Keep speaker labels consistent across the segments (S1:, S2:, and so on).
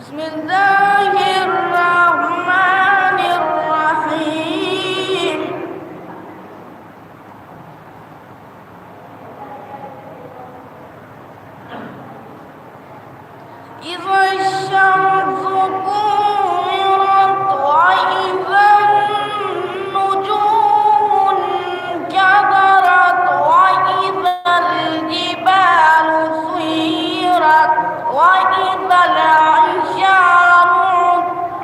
S1: بسم الله الرحمن الرحيم إذا الشمس كورت وإذا النجوم انكدرت وإذا الجبال سيرت وإذا العشار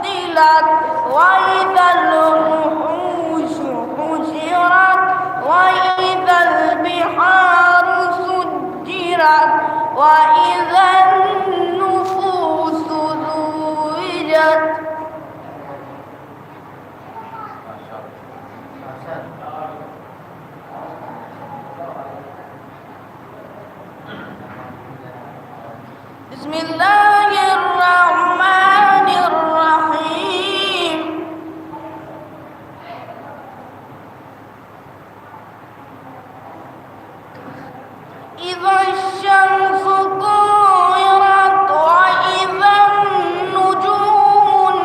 S1: عطلت وإذا الوحوش حشرت وإذا البحار سجرت وإذا النفوس زوجت بسم الله الرحمن الرحيم إذا الشمس كورت وإذا النجوم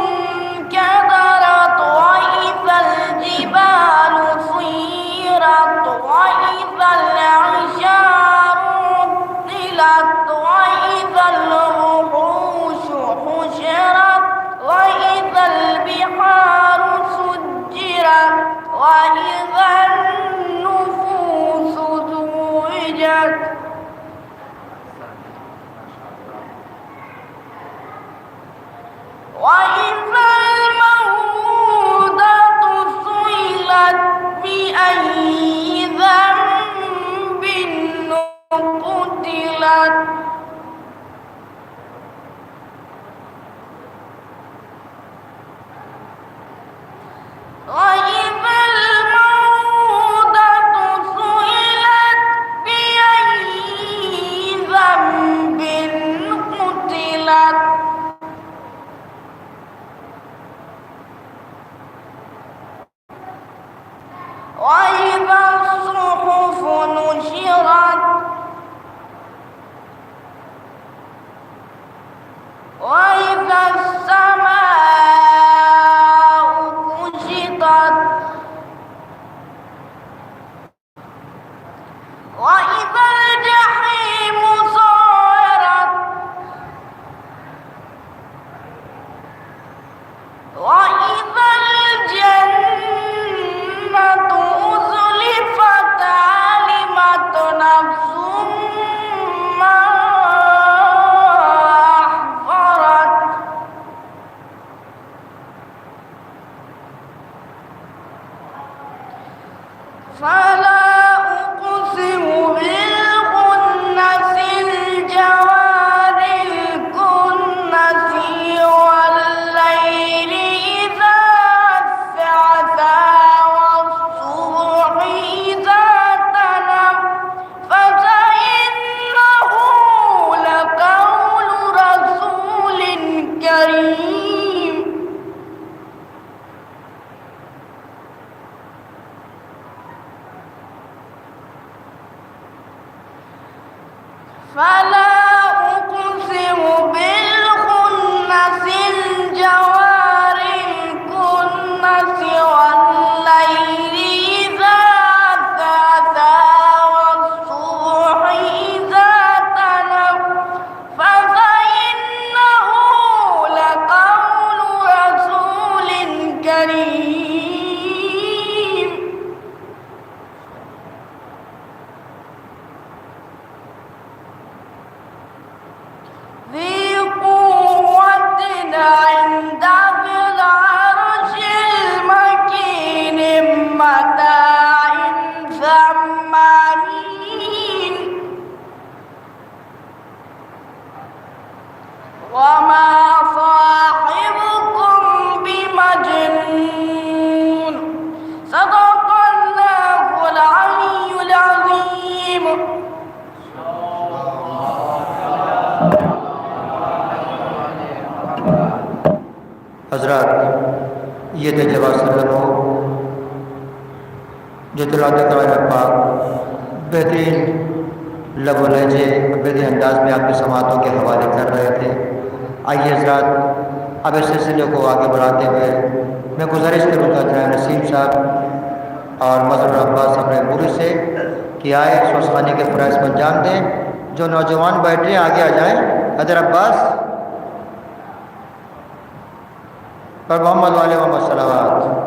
S1: انكدرت وإذا الجبال سيرت وإذا العشار عطلت وإذا الوحوش حشرت وإذا البحار سجرت وإذا النفوس زوجت وإذا الموءودة سئلت بأي ذنب قتلت وإذا الموءودة سئلت بأي ذنب قتلت وإذا الصحف نشرت وإذا السماء كشطت وإذا الجحيم سعرت وإذا الجنة أزلفت علمت نفس ما أحضرت فلا أقسم بالخنس الجوار الكنس والليل إذا عسعس والصبح إذا تنفس إنه لقول رسول كريم فلا أقسم بالخنس الجوار الكنس والليل إذا عسعس والصبح إذا تنفس إنه لقول رسول كريم ذي قوة عند ذي العرش المكين متاع ثم أمين وما صاحبكم بمجنون صدق الله العلي العظيم
S2: حضرات، یہ تھے جواز سرگرموں جو تلاوت کلام پاک بہترین لب و لہجے بہترین انداز میں آپ کی سماعتوں کے حوالے کر رہے تھے۔ آئیے حضرات، اب اس سلسلے کو آگے بڑھاتے ہوئے میں گزارش کروں گا جناب نسیم صاحب اور مظہر عباس اپنے مرید سے کہ آئے سوسخانے کے فرائض کو انجام دیں۔ جو نوجوان بیٹھے ہیں آگے آ جائیں۔ حضر عباس پر محمد والے محمد صلوات۔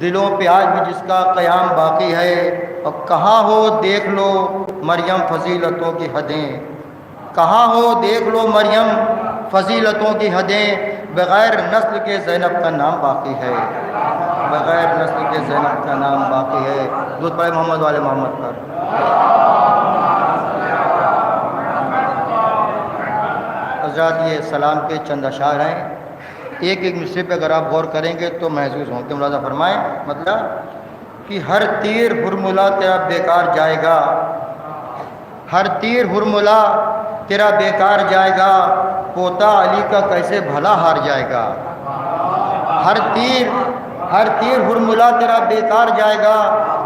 S2: دلوں پہ آج بھی جس کا قیام باقی ہے، اور کہاں ہو دیکھ لو مریم فضیلتوں کی حدیں، کہاں ہو دیکھ لو مریم فضیلتوں کی حدیں، بغیر نسل کے زینب کا نام باقی ہے، بغیر نسل کے زینب کا نام باقی ہے۔ درود پڑھے محمد والے محمد پر۔ حضرات یہ سلام کے چند اشعار ہیں، ایک ایک مصرے پہ اگر آپ غور کریں گے تو محسوس ہوں کہ ملاحظہ فرمائیں، مطلب کہ ہر تیر ہرملا تیرا بیکار جائے گا، ہر تیر ہرملا تیرا بیکار جائے گا، پوتا علی کا کیسے بھلا ہار جائے گا، ہر تیر ہرملا تیرا بیکار جائے گا،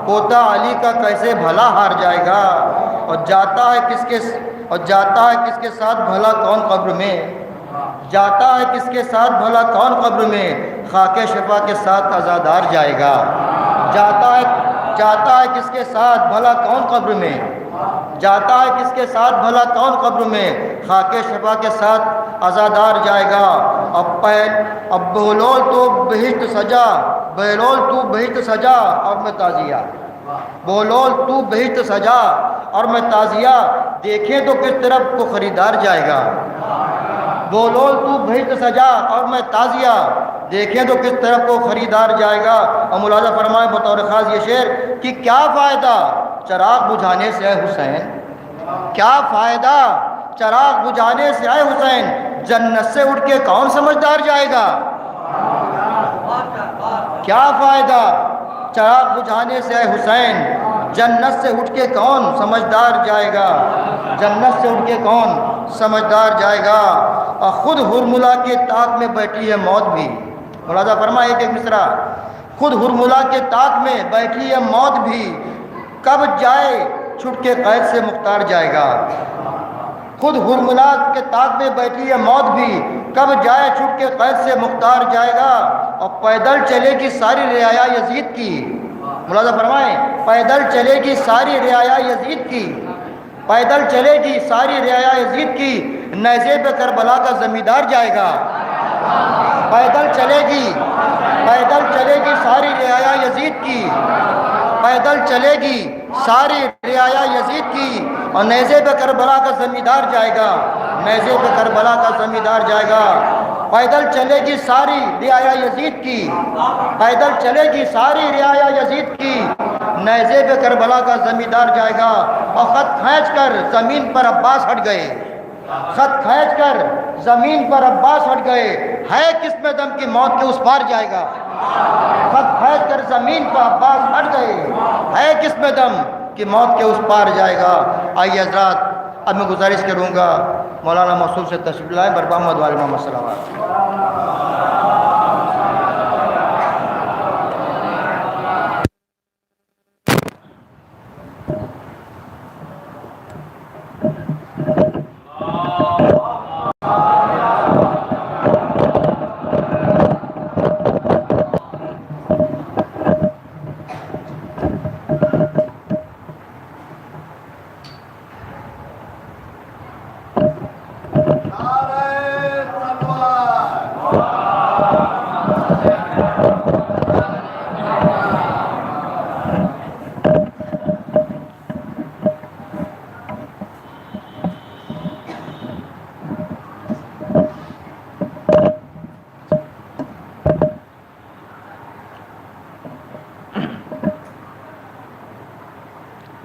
S2: پوتا علی کا کیسے بھلا ہار جائے گا، اور جاتا ہے کس کے ساتھ بھلا کون قبر میں، جاتا ہے کس کے ساتھ بھلا کون قبر میں، خاک شفا کے ساتھ عزادار جائے گا، جاتا ہے کس کے ساتھ بھلا کون قبر میں، جاتا ہے کس کے ساتھ بھلا کون قبر میں، خاک شفا کے ساتھ عزادار جائے گا۔ اب بہلول تو بہشت سجا، بہلول تو بہشت سجا اور میں تعزیہ، بہلول تو بہشت سجا اور میں تعزیہ، دیکھیں تو کس طرف کو خریدار جائے گا، بولول تو بہشت سجا اور میں تعزیہ، دیکھیں تو کس طرف کو خریدار جائے گا۔ اور ملاحظہ فرمائے بطور خاص یہ شعر کہ کیا فائدہ چراغ بجھانے سے اے حسین، کیا فائدہ چراغ بجھانے سے اے حسین، جنت سے اٹھ کے کون سمجھدار جائے گا، کیا فائدہ چراغ بجھانے سے اے حسین، جنت سے اٹھ کے کون سمجھدار جائے گا، جنت سے اٹھ کے کون سمجھدار جائے گا۔ اور خود ہرملا کے طاق میں بیٹھی ہے موت بھی، ملاحظہ فرمائے ایک مصرع، خود ہرملا کے طاق میں بیٹھی ہے موت بھی، کب جائے چھٹ کے قید سے مختار جائے گا، خود ہرملا کے طاق میں بیٹھی ہے موت بھی، کب جائے چھٹ کے قید سے مختار جائے گا۔ اور پیدل چلے گی ساری رعایا یزید کی، ملاحظہ فرمائیں، پیدل چلے گی ساری رعایا یزید کی، پیدل چلے گی ساری رعایا یزید کی، نیزے پہ کربلا کا زمیندار جائے گا، پیدل چلے گی ساری رعایا یزید کی، پیدل چلے گی ساری رعایا یزید کی، اور نیزے پہ کربلا کا زمیندار جائے گا، نیزے پہ کربلا کا زمیندار جائے گا، پیدل چلے گی ساری رعایا یزید کی، پیدل چلے گی ساری رعایا یزید کی، نیزے پہ کربلا کا زمیندار جائے گا۔ اور خط کھینچ کر زمین پر عباس ہٹ گئے، خط کھینچ کر زمین پر عباس ہٹ گئے، ہے کس میں دم کی موت کے اس پار جائے گا، خط کھینچ کر زمین پر عباس ہٹ گئے، ہے کس میں دم کہ موت کے اس پار جائے گا۔ آئیے حضرات اب میں گزارش کروں گا مولانا موصول سے تشریف لائیں، برپا محمد والے محمد صلوات۔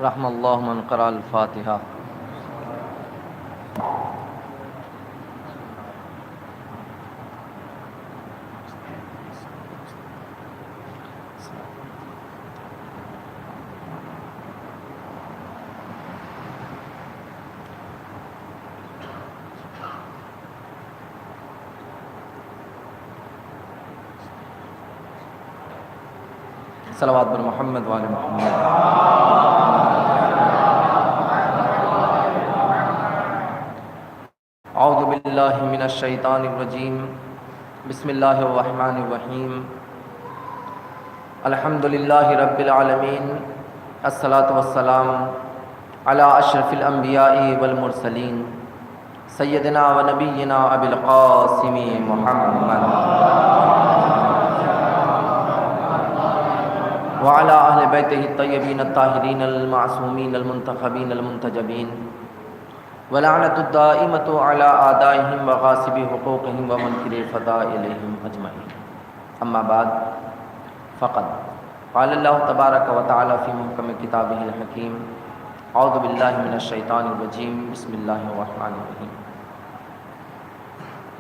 S3: رحم اللہ من قرأ الفاتحہ۔ صلوات بر محمد وآل محمد۔ اعوذ باللہ من الشیطان الرجیم، بسم اللہ الرحمن الرحیم، الحمد للہ رب العالمین، الصلاۃ والسلام علی اشرف الانبیاء والمرسلین، سیدنا و نبینا ابی القاسم محمد۔ وعلى أهل بيته الطيبين الطاهرين المعصومين المنتخبين المنتجبين ولعنة الدائمة على أعدائهم وغاصب حقوقهم ومنكر فضائلهم أجمعين. أما بعد فقد قال الله تبارك وتعالى في محكم كتابه الحكيم اعوذ بالله من الشيطان الرجيم بسم الله الرحمن الرحيم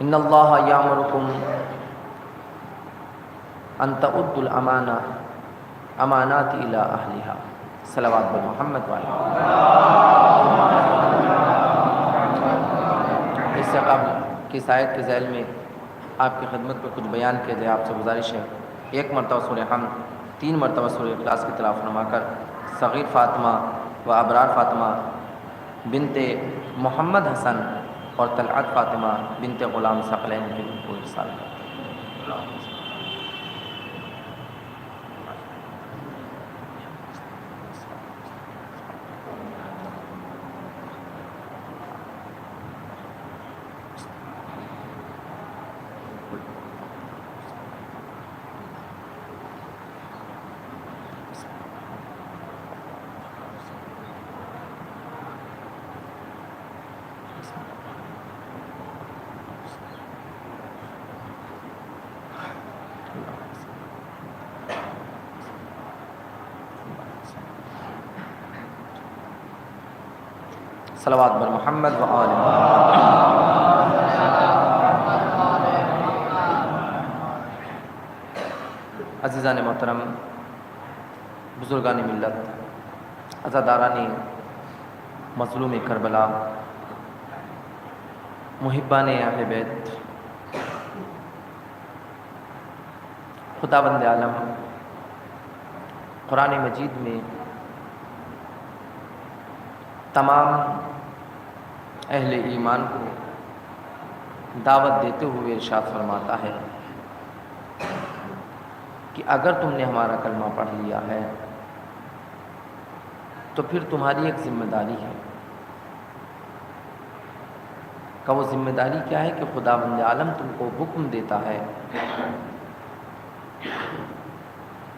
S3: ان الله يأمركم ان تؤدوا الامانات الى اهلها. صلوات بر محمد وعلى اس سے قبل کی آیت کے ذیل میں آپ کی خدمت میں کچھ بیان کیا جائے. آپ سے گزارش ہے 1 مرتبہ سورہ حمد 3 مرتبہ سورہ اخلاص کی تلاوت فرما کر صغیر فاطمہ و ابرار فاطمہ بنت محمد حسن اور طلعت فاطمہ بنت غلام ثقلین کے کو ارسال کرتے ہیں. صلوات بر محمد و آل محمد. عزیزان محترم، بزرگان ملت، عزاداران مظلوم کربلا، محبان اہل بیت، خداوند عالم قرآن مجید میں تمام اہل ایمان کو دعوت دیتے ہوئے ارشاد فرماتا ہے کہ اگر تم نے ہمارا کلمہ پڑھ لیا ہے تو پھر تمہاری ایک ذمہ داری ہے. کہ وہ ذمہ داری کیا ہے کہ خداوند عالم تم کو حکم دیتا ہے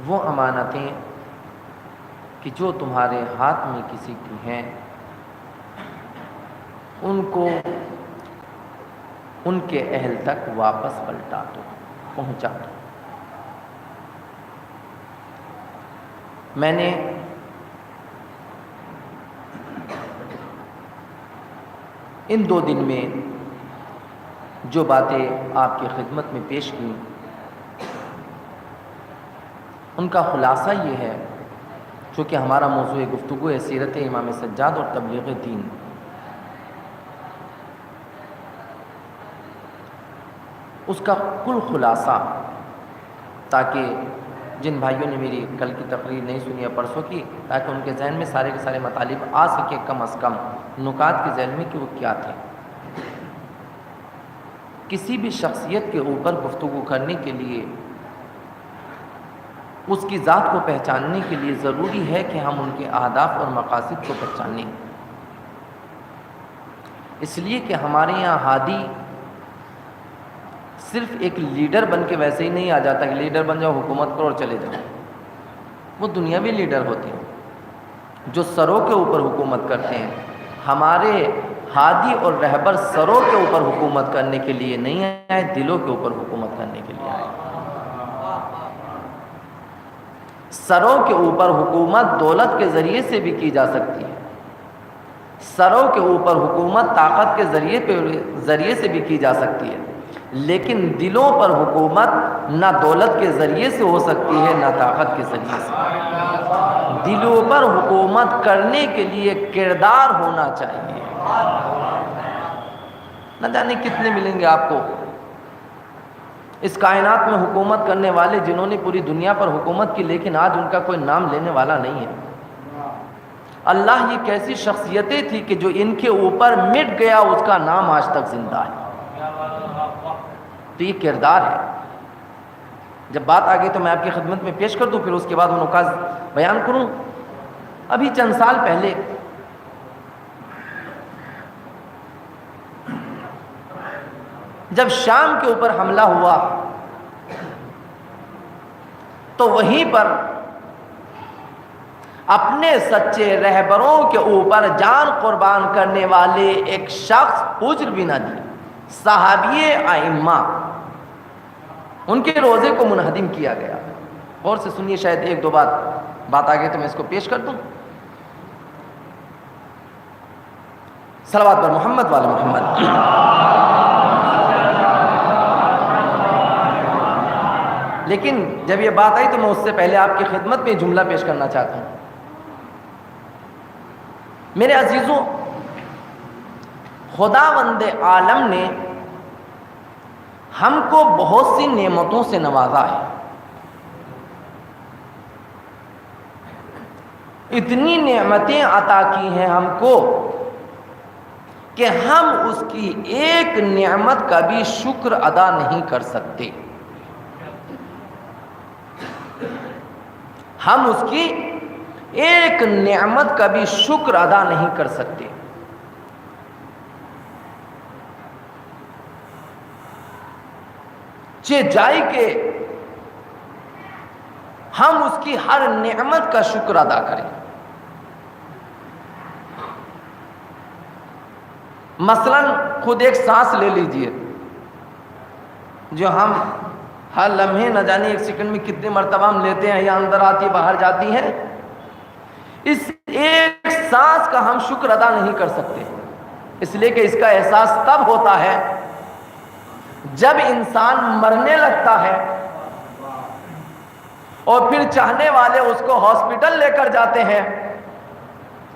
S3: وہ امانتیں کہ جو تمہارے ہاتھ میں کسی کی ہیں ان کو ان کے اہل تک واپس پلٹا دو، پہنچا دو. میں نے ان 2 دن میں جو باتیں آپ کی خدمت میں پیش کی ان کا خلاصہ یہ ہے، چونکہ ہمارا موضوع گفتگو ہے سیرت امام سجاد اور تبلیغ دین. اس کا کل خلاصہ، تاکہ جن بھائیوں نے میری کل کی تقریر نہیں سنی یا پرسوں کی، تاکہ ان کے ذہن میں سارے کے سارے مطالب آ سکے کم از کم نکات کے ذہن میں کہ وہ کیا تھے. کسی بھی شخصیت کے اوپر گفتگو کرنے کے لیے، اس کی ذات کو پہچاننے کے لیے ضروری ہے کہ ہم ان کے اہداف اور مقاصد کو پہچانیں. اس لیے کہ ہمارے یہاں ہادی صرف ایک لیڈر بن کے ویسے ہی نہیں آ جاتا کہ لیڈر بن جاؤ، حکومت کرو اور چلے جاؤ. وہ دنیاوی لیڈر ہوتے ہیں جو سروں کے اوپر حکومت کرتے ہیں. ہمارے ہادی اور رہبر سروں کے اوپر حکومت کرنے کے لیے نہیں آئے، دلوں کے اوپر حکومت کرنے کے لیے آئے. سروں کے اوپر حکومت دولت کے ذریعے سے بھی کی جا سکتی ہے، سروں کے اوپر حکومت طاقت کے ذریعے سے بھی کی جا سکتی ہے، لیکن دلوں پر حکومت نہ دولت کے ذریعے سے ہو سکتی ہے نہ طاقت کے ذریعے سے. دلوں پر حکومت کرنے کے لیے کردار ہونا چاہیے. نہ جانے کتنے ملیں گے آپ کو اس کائنات میں حکومت کرنے والے جنہوں نے پوری دنیا پر حکومت کی، لیکن آج ان کا کوئی نام لینے والا نہیں ہے. اللہ یہ کیسی شخصیتیں تھی کہ جو ان کے اوپر مٹ گیا اس کا نام آج تک زندہ ہے. تو یہ کردار ہے. جب بات آگے تو میں آپ کی خدمت میں پیش کر دوں، پھر اس کے بعد وہ نکات بیان کروں. ابھی چند سال پہلے جب شام کے اوپر حملہ ہوا تو وہیں پر اپنے سچے رہبروں کے اوپر جان قربان کرنے والے ایک شخص اجر بھی نہ دی، صحابی ائمہ، ان کے روزے کو منہدم کیا گیا۔ اور سے سنیے، شاید ایک دو بات آگے تو میں اس کو پیش کر دوں۔ صلوات پر محمد والے محمد۔ لیکن جب یہ بات آئی تو میں اس سے پہلے آپ کی خدمت میں جملہ پیش کرنا چاہتا ہوں۔ میرے عزیزوں، خداوند عالم نے ہم کو بہت سی نعمتوں سے نوازا ہے، اتنی نعمتیں عطا کی ہیں ہم کو کہ ہم اس کی ایک نعمت کا بھی شکر ادا نہیں کر سکتے۔ ہم اس کی ایک نعمت کا بھی شکر ادا نہیں کر سکتے۔ چاہیے کہ ہم اس کی ہر نعمت کا شکر ادا کریں۔ مثلا خود ایک سانس لے لیجئے، جو ہم ہر لمحے نہ جانے ایک سیکنڈ میں کتنے مرتبہ ہم لیتے ہیں، یا اندر آتی باہر جاتی ہے، اس ایک سانس کا ہم شکر ادا نہیں کر سکتے، اس لیے کہ اس کا احساس تب ہوتا ہے جب انسان مرنے لگتا ہے اور پھر چاہنے والے اس کو ہاسپٹل لے کر جاتے ہیں،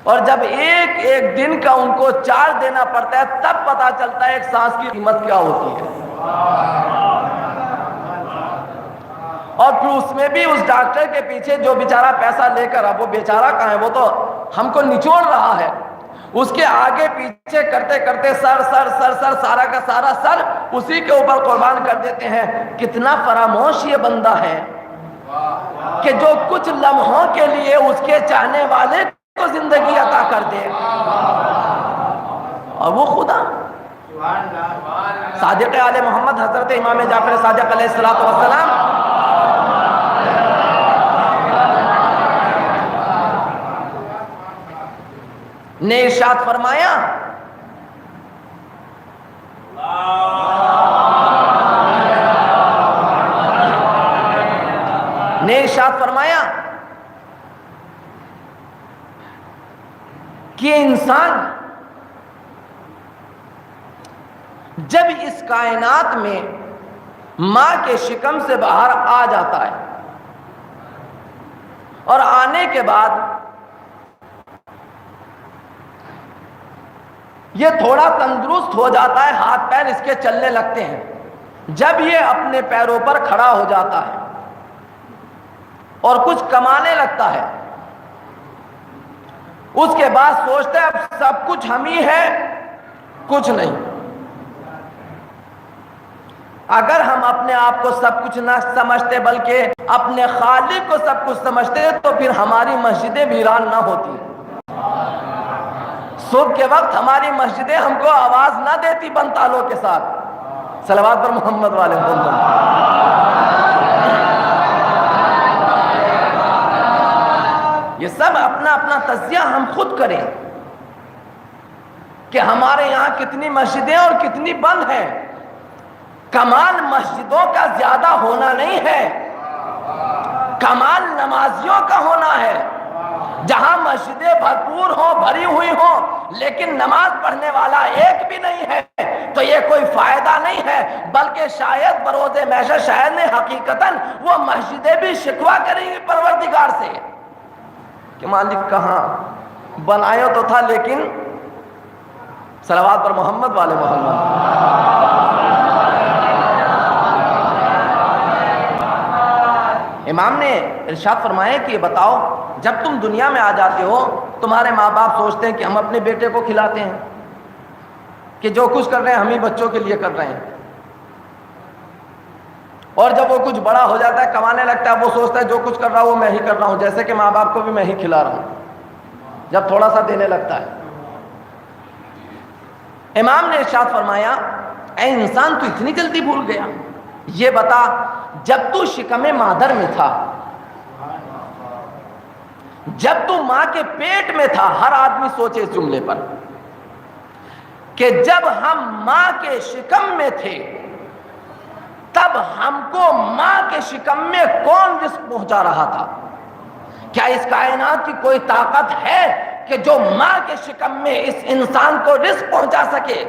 S3: اور جب ایک ایک دن کا ان کو چارج دینا پڑتا ہے، تب پتا چلتا ہے ایک سانس کی قیمت کیا ہوتی ہے۔ اور پھر اس میں بھی اس ڈاکٹر کے پیچھے جو بیچارہ پیسہ لے کر، اب وہ بیچارہ کہاں ہے، وہ تو ہم کو نچوڑ رہا ہے، اس کے آگے پیچھے کرتے کرتے سر سارا کا سارا سر اسی کے اوپر قربان کر دیتے ہیں۔ کتنا فراموش یہ بندہ ہے کہ جو کچھ لمحوں کے لیے اس کے چاہنے والے کو زندگی عطا کر دے، اور وہ خدا صادق آل محمد حضرت امام جعفر صادق علیہ السلام نے ارشاد فرمایا، کہ انسان جب اس کائنات میں ماں کے شکم سے باہر آ جاتا ہے، اور آنے کے بعد یہ تھوڑا تندرست ہو جاتا ہے، ہاتھ پیر اس کے چلنے لگتے ہیں، جب یہ اپنے پیروں پر کھڑا ہو جاتا ہے اور کچھ کمانے لگتا ہے، اس کے بعد سوچتا ہے اب سب کچھ ہم ہی ہے، کچھ نہیں۔ اگر ہم اپنے آپ کو سب کچھ نہ سمجھتے بلکہ اپنے خالق کو سب کچھ سمجھتے تو پھر ہماری مسجدیں ویران نہ ہوتی، صبح کے وقت ہماری مسجدیں ہم کو آواز نہ دیتی بند تالوں کے ساتھ۔ صلوات پر محمد والے محمد۔ یہ سب اپنا اپنا تجزیہ ہم خود کریں کہ ہمارے یہاں کتنی مسجدیں اور کتنی بند ہیں۔ کمال مسجدوں کا زیادہ ہونا نہیں ہے، کمال نمازیوں کا ہونا ہے۔ جہاں مسجدیں بھرپور ہوں، بھری ہوئی ہوں، لیکن نماز پڑھنے والا ایک بھی نہیں ہے، تو یہ کوئی فائدہ نہیں ہے، بلکہ شاید بروز محشر شاید نے حقیقتاً وہ مسجدیں بھی شکوہ کریں گی پروردگار سے کہ مالک کہاں، بنایا تو تھا لیکن صلوات پر محمد والے محمد۔ امام نے ارشاد فرمایا کہ یہ بتاؤ، جب تم دنیا میں آ جاتے ہو تمہارے ماں باپ سوچتے ہیں کہ ہم اپنے بیٹے کو کھلاتے ہیں، کہ جو کچھ کر رہے ہیں ہم ہی بچوں کے لیے کر رہے ہیں، اور جب وہ کچھ بڑا ہو جاتا ہے کمانے لگتا ہے وہ سوچتا ہے جو کچھ کر رہا ہوں وہ میں ہی کر رہا ہوں، جیسے کہ ماں باپ کو بھی میں ہی کھلا رہا ہوں جب تھوڑا سا دینے لگتا ہے۔ امام نے ارشاد فرمایا، اے انسان تو اتنی جلدی بھول گیا، یہ بتا جب تو شکم مادر میں تھا، جب تو ماں کے پیٹ میں تھا، ہر آدمی سوچے اس جملے پر کہ جب ہم ماں کے شکم میں تھے تب ہم کو ماں کے شکم میں کون رزق پہنچا رہا تھا؟ کیا اس کائنات کی کوئی طاقت ہے کہ جو ماں کے شکم میں اس انسان کو رزق پہنچا سکے؟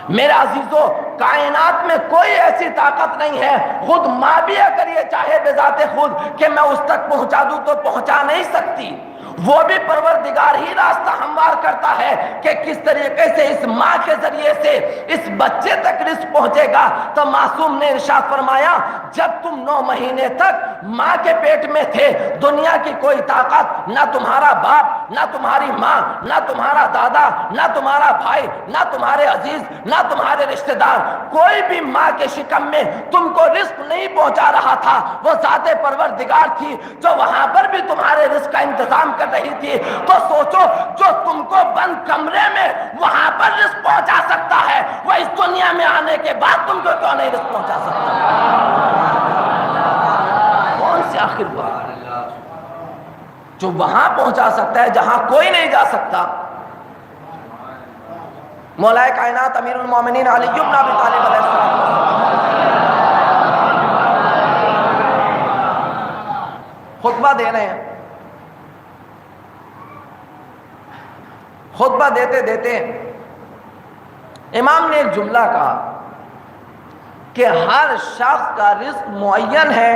S3: میرے عزیزو، کائنات میں کوئی ایسی طاقت نہیں ہے، خود ماں بھی اگر یہ چاہے بذات خود کہ میں اس تک پہنچا دوں تو پہنچا نہیں سکتی۔ وہ بھی پروردگار ہی راستہ ہموار کرتا ہے کہ کس طریقے سے اس ماں کے ذریعے سے اس بچے تک رزق پہنچے گا۔ تو معصوم نے ارشاد فرمایا، جب تم 9 مہینے تک ماں کے پیٹ میں تھے، دنیا کی کوئی طاقت، نہ تمہارا باپ، نہ تمہاری ماں، نہ تمہارا دادا، نہ تمہارا بھائی، نہ تمہارے عزیز، نہ تمہارے رشتہ دار، کوئی بھی ماں کے شکم میں تم کو رزق نہیں پہنچا رہا تھا۔ وہ ذات پروردگار تھی جو وہاں پر بھی تمہارے رزق کا انتظام کر رہی تھی۔ تو سوچو، جو تم کو بند کمرے میں وہاں پر رزق پہنچا سکتا ہے، وہ اس دنیا میں آنے کے بعد تم کو کیوں نہیں رزق پہنچا سکتا؟ کون سی آخر بات جو وہاں پہنچا سکتا ہے جہاں کوئی نہیں جا سکتا؟ مولا کائنات امیر المومنین علی بن ابی طالب علیہ السلام خطبہ دے رہے ہیں۔ خطبہ دیتے دیتے امام نے ایک جملہ کہا کہ ہر شخص کا رزق معین ہے،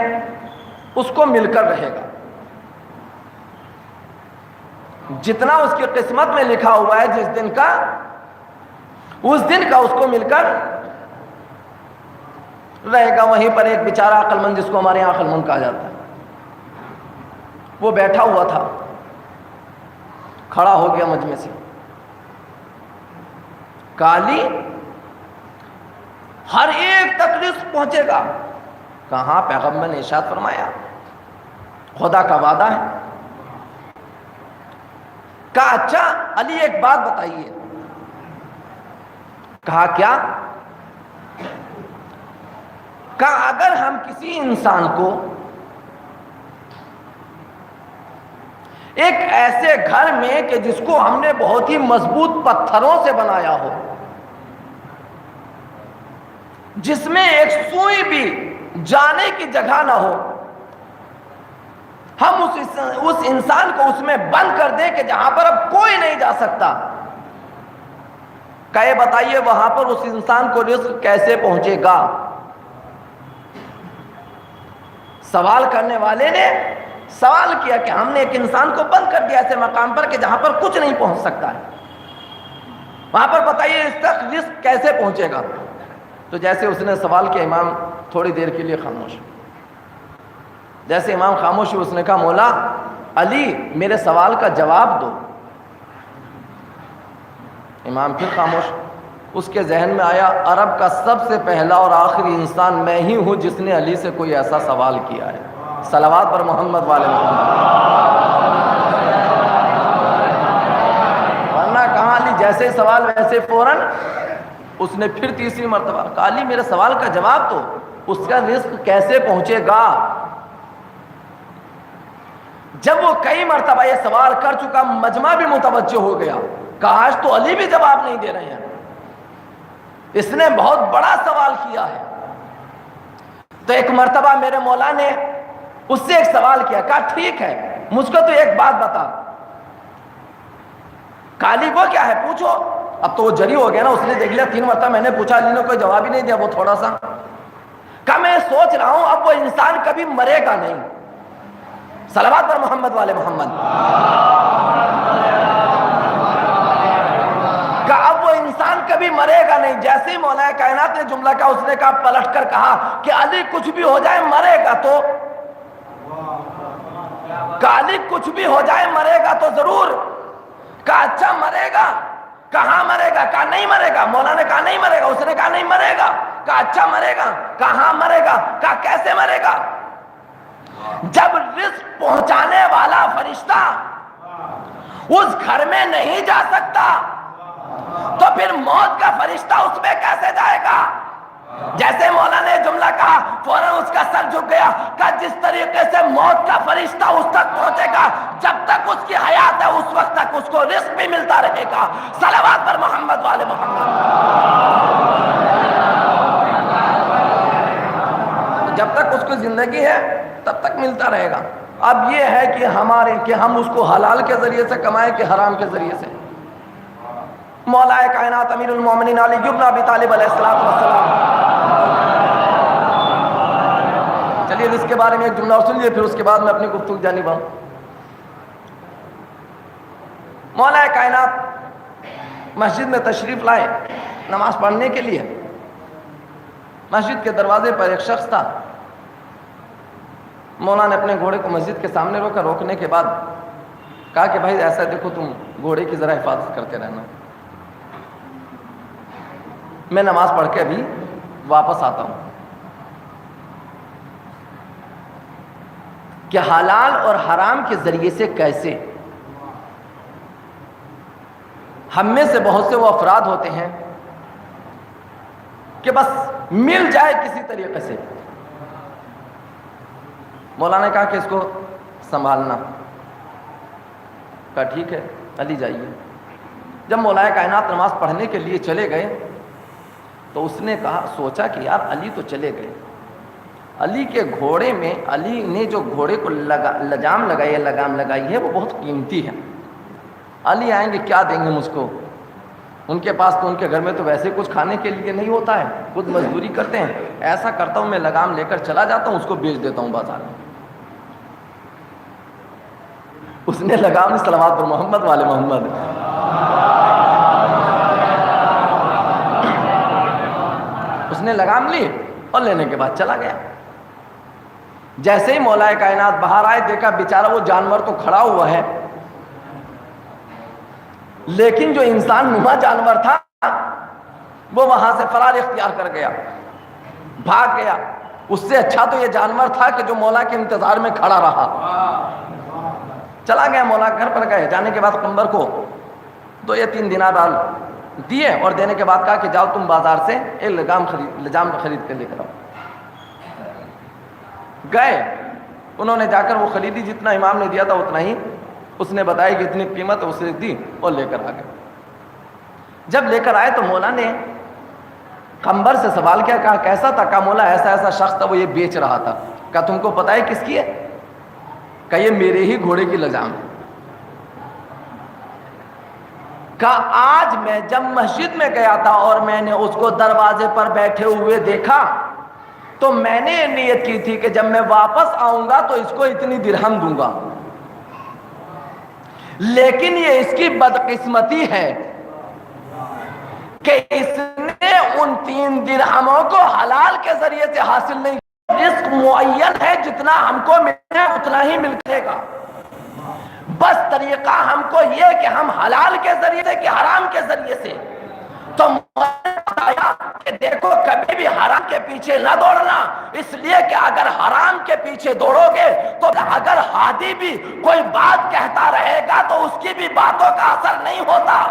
S3: اس کو مل کر رہے گا، جتنا اس کی قسمت میں لکھا ہوا ہے جس دن کا، اس دن کا اس کو مل کر رہے گا۔ وہیں پر ایک بیچارہ عقل مند، جس کو ہمارے یہاں عقل مند کہا جاتا ہے، وہ بیٹھا ہوا تھا، کھڑا ہو گیا مجمع سے، کالی ہر ایک تک رزق پہنچے گا۔ کہاں؟ پیغمبر نے ارشاد فرمایا، خدا کا وعدہ ہے۔ کہا اچھا علی ایک بات بتائیے۔ کہا کیا؟ کہا اگر ہم کسی انسان کو ایک ایسے گھر میں کہ جس کو ہم نے بہت ہی مضبوط پتھروں سے بنایا ہو، جس میں ایک سوئی بھی جانے کی جگہ نہ ہو، ہم اس انسان کو اس میں بند کر دیں کہ جہاں پر اب کوئی نہیں جا سکتا، کہ بتائیے وہاں پر اس انسان کو رزق کیسے پہنچے گا؟ سوال کرنے والے نے سوال کیا کہ ہم نے ایک انسان کو بند کر دیا ایسے مقام پر کہ جہاں پر کچھ نہیں پہنچ سکتا ہے، وہاں پر بتائیے اس تک رزق کیسے پہنچے گا؟ تو جیسے اس نے سوال کیا، امام تھوڑی دیر کے لیے خاموش۔ جیسے امام خاموش ہوئے، اس نے کہا مولا علی میرے سوال کا جواب دو۔ امام پھر خاموش۔ اس کے ذہن میں آیا عرب کا سب سے پہلا اور آخری انسان میں ہی ہوں جس نے علی سے کوئی ایسا سوال کیا ہے۔ صلوات پر محمد والے محمد۔ ورنہ کہاں علی جیسے سوال ویسے فوراً اس نے پھر تیسری مرتبہ کہا علی میرے سوال کا جواب دو، اس کا رزق کیسے پہنچے گا؟ جب وہ کئی مرتبہ یہ سوال کر چکا، مجمع بھی متوجہ ہو گیا، کاش تو علی بھی جواب نہیں دے رہے ہیں، اس نے بہت بڑا سوال کیا ہے۔ تو ایک مرتبہ میرے مولا نے اس سے ایک سوال کیا، کہا ٹھیک ہے مجھ کو تو ایک بات بتا۔ کالی وہ کیا ہے پوچھو۔ اب تو وہ جری ہو گیا نا، اس نے دیکھ لیا 3 مرتبہ میں نے پوچھا، علی نے کوئی جواب ہی نہیں دیا، وہ تھوڑا سا کہا میں سوچ رہا ہوں اب وہ انسان کبھی مرے گا نہیں۔ صلوات پر محمد والے محمد۔ کہ اب وہ انسان کبھی مرے گا نہیں۔ جیسے ہی مولا کائنات نے جملہ کہا، اس نے کہا پلٹ کر کہا کہ علی کچھ بھی ہو جائے مرے گا تو، کہ علی کچھ بھی ہو جائے مرے گا تو ضرور۔ کہا اچھا مرے گا؟ کہاں مرے گا؟ کہا نہیں مرے گا۔ مولا نے کہا نہیں مرے گا، اس نے کہا نہیں مرے گا۔ کہا اچھا مرے گا؟ کہاں مرے گا؟ کہا کیسے مرے گا؟ جب رزق پہنچانے والا فرشتہ اس گھر میں نہیں جا سکتا تو پھر موت کا فرشتہ اس میں کیسے جائے گا؟ جیسے مولا نے جملہ کہا فوراً اس کا سر جھک گیا. کہ جس طریقے سے موت کا فرشتہ اس تک پہنچے گا جب تک اس کی حیات ہے اس وقت تک اس کو رزق بھی ملتا رہے گا. صلوات پر محمد والے محمد. جب تک اس کو زندگی ہے تب تک ملتا رہے گا. اب یہ ہے کہ ہم اس کو حلال کے ذریعے سے کمائیں کہ حرام کے ذریعے سے. مولا کائنات امیر المومنین علی بن ابی طالب علیہ السلام. چلیے اس کے بارے میں ایک جملہ اور سن لیے پھر اس کے بعد میں اپنی گفتگو کی جانب آؤں. مولا کائنات مسجد میں تشریف لائے نماز پڑھنے کے لیے. مسجد کے دروازے پر ایک شخص تھا. مولا نے اپنے گھوڑے کو مسجد کے سامنے روکا. روکنے کے بعد کہا کہ بھائی ایسا دیکھو تم گھوڑے کی ذرا حفاظت کرتے رہنا, میں نماز پڑھ کے ابھی واپس آتا ہوں. کہ حلال اور حرام کے ذریعے سے کیسے ہم میں سے بہت سے وہ افراد ہوتے ہیں کہ بس مل جائے کسی طریقے سے. مولانا نے کہا کہ اس کو سنبھالنا. کہا ٹھیک ہے علی جائیے. جب مولا کائنات نماز پڑھنے کے لیے چلے گئے تو اس نے کہا سوچا کہ یار علی تو چلے گئے, علی کے گھوڑے میں علی نے جو گھوڑے کو لجام لگائی ہے وہ بہت قیمتی ہے. علی آئیں گے کیا دیں گے مجھ کو؟ ان کے پاس تو ان کے گھر میں تو ویسے کچھ کھانے کے لیے نہیں ہوتا ہے, خود مزدوری کرتے ہیں. ایسا کرتا ہوں میں لگام لے کر چلا جاتا ہوں, اس کو بیچ دیتا ہوں بازار میں. اس نے لگام صلوات پر محمد والے محمد. اس نے لگام لی اور لینے کے بعد چلا گیا. جیسے ہی مولا کائنات باہر آئے دیکھا بیچارہ وہ جانور تو کھڑا ہوا ہے, لیکن جو انسان نما جانور تھا وہ وہاں سے فرار اختیار کر گیا, بھاگ گیا. اس سے اچھا تو یہ جانور تھا کہ جو مولا کے انتظار میں کھڑا رہا. چلا گیا. مولا گھر پر گئے. جانے کے بعد قمبر کو 2 یا 3 دینار ڈال دیے اور دینے کے بعد کہا کہ جاؤ تم بازار سے ایک لجام خرید کر لے کر آؤ. گئے. انہوں نے جا کر وہ خریدی, جتنا امام نے دیا تھا اتنا ہی اس نے بتایا کہ اتنی قیمت ہے, اسے دی اور لے کر آ گئے. جب لے کر آئے تو مولا نے قمبر سے سوال کیا, کہا کیسا تھا؟ کہا مولا ایسا ایسا شخص تھا وہ یہ بیچ رہا تھا. کہا تم کو پتا ہے کس کی ہے؟ کہا یہ میرے ہی گھوڑے کی لجام ہے. کہا آج میں جب مسجد میں گیا تھا اور میں نے اس کو دروازے پر بیٹھے ہوئے دیکھا تو میں نے یہ نیت کی تھی کہ جب میں واپس آؤں گا تو اس کو اتنی درہم دوں گا, لیکن یہ اس کی بدقسمتی ہے کہ اس نے ان 3 درہموں کو حلال کے ذریعے سے حاصل نہیں. رزق معین ہے, جتنا ہم کو ملے اتنا ہی ملے گا. بس طریقہ ہم کو یہ کہ ہم حلال کے ذریعے سے کہ حرام کے ذریعے سے. تو بتایا کہ دیکھو کبھی بھی حرام کے پیچھے نہ دوڑنا, اس لیے کہ اگر حرام کے پیچھے دوڑو گے تو اگر ہادی بھی کوئی بات کہتا رہے گا تو اس کی بھی باتوں کا اثر نہیں ہوتا.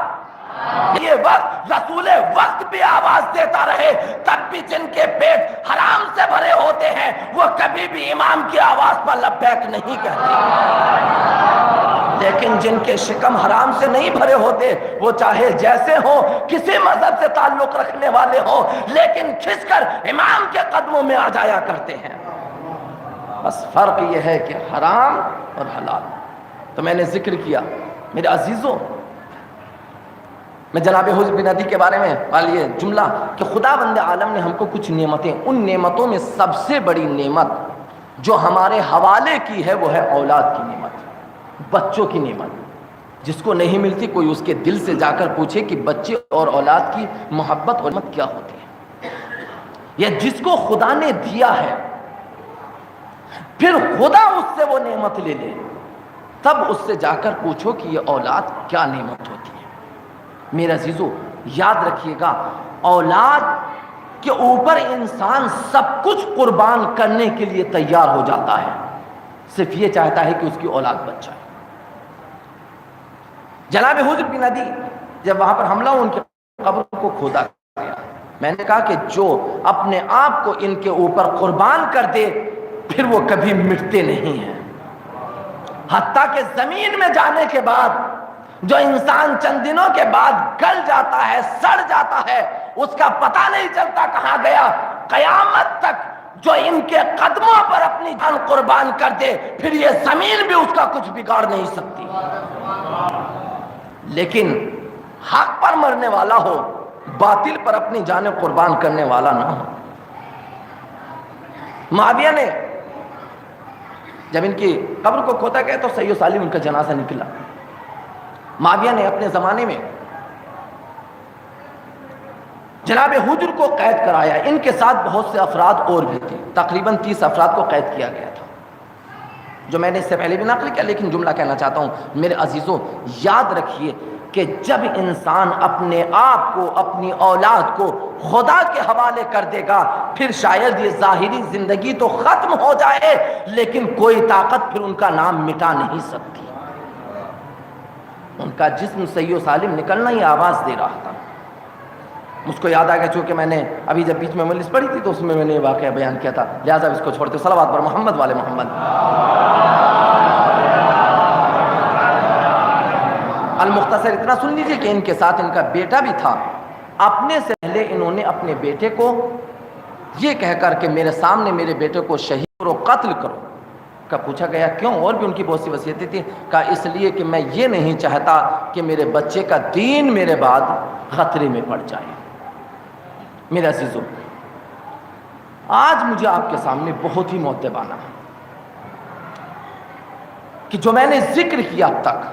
S3: یہ وقت رسول وقت بھی آواز دیتا رہے تب بھی جن کے پیٹ حرام سے بھرے ہوتے ہیں وہ کبھی بھی امام کی آواز پر لبیک نہیں کہتے, لیکن جن کے شکم حرام سے نہیں بھرے ہوتے وہ چاہے جیسے ہوں, کسی مذہب سے تعلق رکھنے والے ہوں, لیکن کھنچ کر امام کے قدموں میں آ جایا کرتے ہیں. بس فرق یہ ہے کہ حرام اور حلال. تو میں نے ذکر کیا میرے عزیزوں, میں جناب حضرت بن عدی کے بارے میں یہ جملہ کہ خدا بند عالم نے ہم کو کچھ نعمتیں, ان نعمتوں میں سب سے بڑی نعمت جو ہمارے حوالے کی ہے وہ ہے اولاد کی نعمت, بچوں کی نعمت. جس کو نہیں ملتی کوئی اس کے دل سے جا کر پوچھے کہ بچے اور اولاد کی محبت اور نعمت کیا ہوتی ہے. یا جس کو خدا نے دیا ہے پھر خدا اس سے وہ نعمت لے لے, تب اس سے جا کر پوچھو کہ یہ اولاد کیا نعمت ہوتی ہے. میرے عزیزو یاد رکھیے گا, اولاد کے اوپر انسان سب کچھ قربان کرنے کے لیے تیار ہو جاتا ہے, صرف یہ چاہتا ہے کہ اس کی اولاد بچ جائے. جناب حضرت بن عدی جب وہاں پر حملہ ان کی قبر کو کھودا گیا, میں نے کہا کہ جو اپنے آپ کو ان کے اوپر قربان کر دے پھر وہ کبھی مٹتے نہیں ہیں، حتیٰ کہ زمین میں جانے کے بعد جو انسان چند دنوں کے بعد گل جاتا ہے، سڑ جاتا ہے، اس کا پتہ نہیں چلتا کہاں گیا، قیامت تک جو ان کے قدموں پر اپنی جان قربان کر دے پھر یہ زمین بھی اس کا کچھ بگاڑ نہیں سکتی۔ لیکن حق پر مرنے والا ہو، باطل پر اپنی جانیں قربان کرنے والا نہ ہو۔ معاویہ نے جب ان کی قبر کو کھودا گیا تو صحیح و سالم ان کا جنازہ نکلا۔ معاویہ نے اپنے زمانے میں جناب حجر کو قید کرایا، ان کے ساتھ بہت سے افراد اور بھی تھے، تقریباً 30 افراد کو قید کیا گیا تھا، جو میں نے اس سے پہلے بھی نقل کیا، لیکن جملہ کہنا چاہتا ہوں میرے عزیزوں، یاد رکھیے کہ جب انسان اپنے آپ کو، اپنی اولاد کو خدا کے حوالے کر دے گا پھر شاید یہ ظاہری زندگی تو ختم ہو جائے لیکن کوئی طاقت پھر ان کا نام مٹا نہیں سکتی۔ ان کا جسم صحیح و سالم نکلنا ہی آواز دے رہا تھا۔ مجھ کو یاد آ گیا، چونکہ میں نے ابھی جب بیچ میں مجلس پڑھی تھی تو اس میں نے یہ واقعہ بیان کیا تھا، لہٰذا اس کو چھوڑتے صلوات پر محمد والے محمد۔ المختصر اتنا سن لیجئے کہ ان کے ساتھ ان کا بیٹا بھی تھا۔ اپنے سے پہلے انہوں نے اپنے بیٹے کو یہ کہہ کر کہ میرے سامنے میرے بیٹے کو شہید کرو، قتل کرو، کا پوچھا گیا کیوں؟ اور بھی ان کی بہت سی وصیتیں تھیں، کہا اس لیے کہ میں یہ نہیں چاہتا کہ میرے بچے کا دین میرے بعد خطرے میں پڑ جائے۔ میرے عزیزوں، آج مجھے آپ کے سامنے بہت ہی مؤدبانہ کہ جو میں نے ذکر کیا اب تک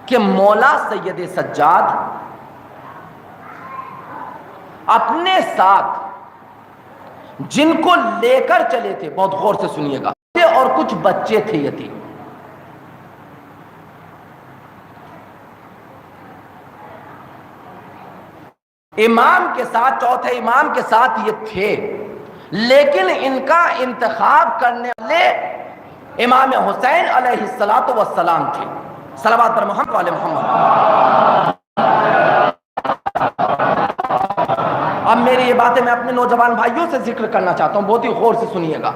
S3: کہ مولا سید سجاد اپنے ساتھ جن کو لے کر چلے تھے، بہت غور سے سنیے گا، اور کچھ بچے تھے یتیم، امام کے ساتھ، چوتھے امام کے ساتھ یہ تھے، لیکن ان کا انتخاب کرنے والے امام حسین علیہ السلام تھے۔ صلوات پر محمد والے محمد۔ اب میری یہ باتیں میں اپنے نوجوان بھائیوں سے ذکر کرنا چاہتا ہوں، بہت ہی غور سے سنیے گا۔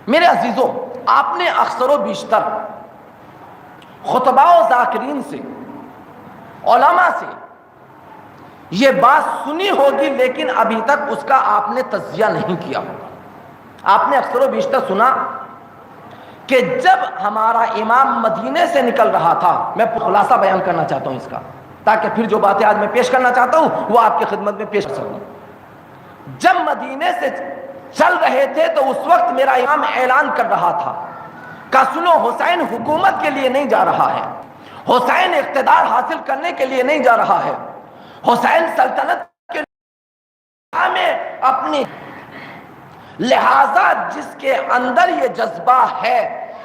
S3: میرے عزیزوں، آپ نے اکثر و بیشتر خطبہ و ذاکرین سے، علماء سے یہ بات سنی ہوگی لیکن ابھی تک اس کا آپ نے تجزیہ نہیں کیا ہوگا۔ آپ نے اکثر و بیشتر سنا کہ جب ہمارا امام مدینے سے نکل رہا تھا، میں خلاصہ بیان کرنا چاہتا ہوں اس کا تاکہ پھر جو باتیں آج میں پیش کرنا چاہتا ہوں وہ آپ کی خدمت میں پیش کر سکوں۔ جب مدینے سے چل رہے تھے تو اس وقت میرا امام اعلان کر رہا تھا کہ سنو، حسین حکومت کے لیے نہیں جا رہا ہے، حسین اقتدار حاصل کرنے کے لیے نہیں جا رہا ہے، حسین سلطنت کے میں اپنی، لہذا جس کے اندر یہ جذبہ ہے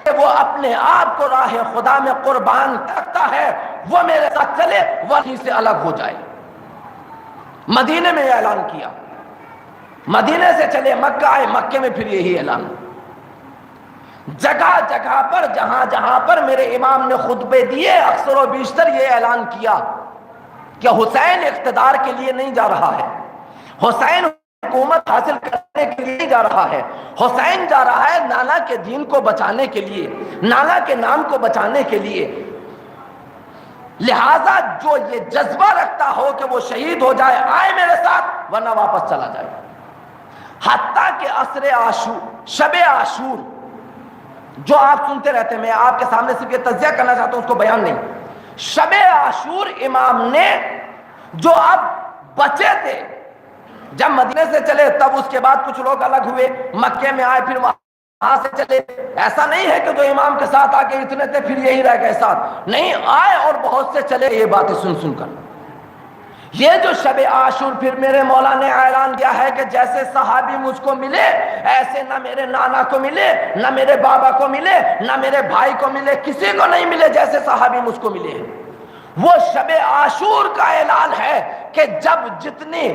S3: کہ وہ اپنے آپ کو راہ خدا میں قربان کرتا ہے وہ میرے ساتھ چلے، وہیں سے الگ ہو جائے۔ مدینے میں یہ اعلان کیا، مدینے سے چلے مکہ آئے، مکے میں پھر یہی اعلان، جگہ جگہ پر جہاں جہاں پر میرے امام نے خطبے دیے اکثر و بیشتر یہ اعلان کیا کہ حسین اقتدار کے لیے نہیں جا رہا ہے، حسین حکومت حاصل کرنے کے لیے نہیں جا رہا ہے، حسین جا رہا ہے نانا کے دین کو بچانے کے لیے، نانا کے نام کو بچانے کے لیے، لہذا جو یہ جذبہ رکھتا ہو کہ وہ شہید ہو جائے آئے میرے ساتھ ورنہ واپس چلا جائے۔ حتیٰ کہ عصر عاشور، شب عاشور جو آپ سنتے رہتے ہیں، میں آپ کے سامنے صرف یہ تجزیہ کرنا چاہتا ہوں، اس کو بیان نہیں۔ شب عاشور امام نے جو اب بچے تھے، جب مدینے سے چلے تب اس کے بعد کچھ لوگ الگ ہوئے، مکے میں آئے پھر وہاں سے چلے، ایسا نہیں ہے کہ جو امام کے ساتھ آ کے اتنے تھے پھر یہی رہ گئے ساتھ، نہیں، آئے اور بہت سے چلے یہ باتیں سن سن کر۔ یہ جو شب عاشور پھر میرے مولا نے اعلان کیا ہے کہ جیسے صحابی مجھ کو ملے ایسے نہ میرے نانا کو ملے، نہ میرے بابا کو ملے، نہ میرے بھائی کو ملے، کسی کو نہیں ملے جیسے صحابی مجھ کو ملے۔ وہ شب عاشور کا اعلان ہے کہ جب جتنی،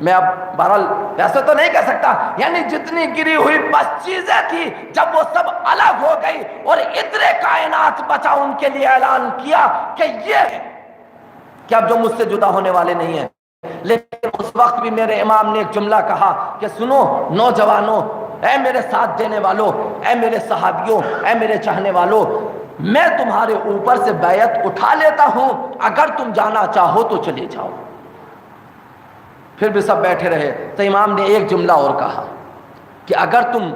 S3: میں اب بہرحال ویسے تو نہیں کہہ سکتا، یعنی جتنی گری ہوئی بس چیزیں تھی جب وہ سب الگ ہو گئی اور اتنے کائنات بچا، ان کے لیے اعلان کیا کہ یہ ہے کہ اب جو مجھ سے جدا ہونے والے نہیں ہیں لیکن اس وقت بھی میرے امام نے ایک جملہ کہا کہ سنو نوجوانوں، اے میرے ساتھ دینے والوں، اے میرے صحابیوں، اے میرے چاہنے والوں، میں تمہارے اوپر سے بیعت اٹھا لیتا ہوں، اگر تم جانا چاہو تو چلے جاؤ۔ پھر بھی سب بیٹھے رہے تو امام نے ایک جملہ اور کہا کہ اگر تم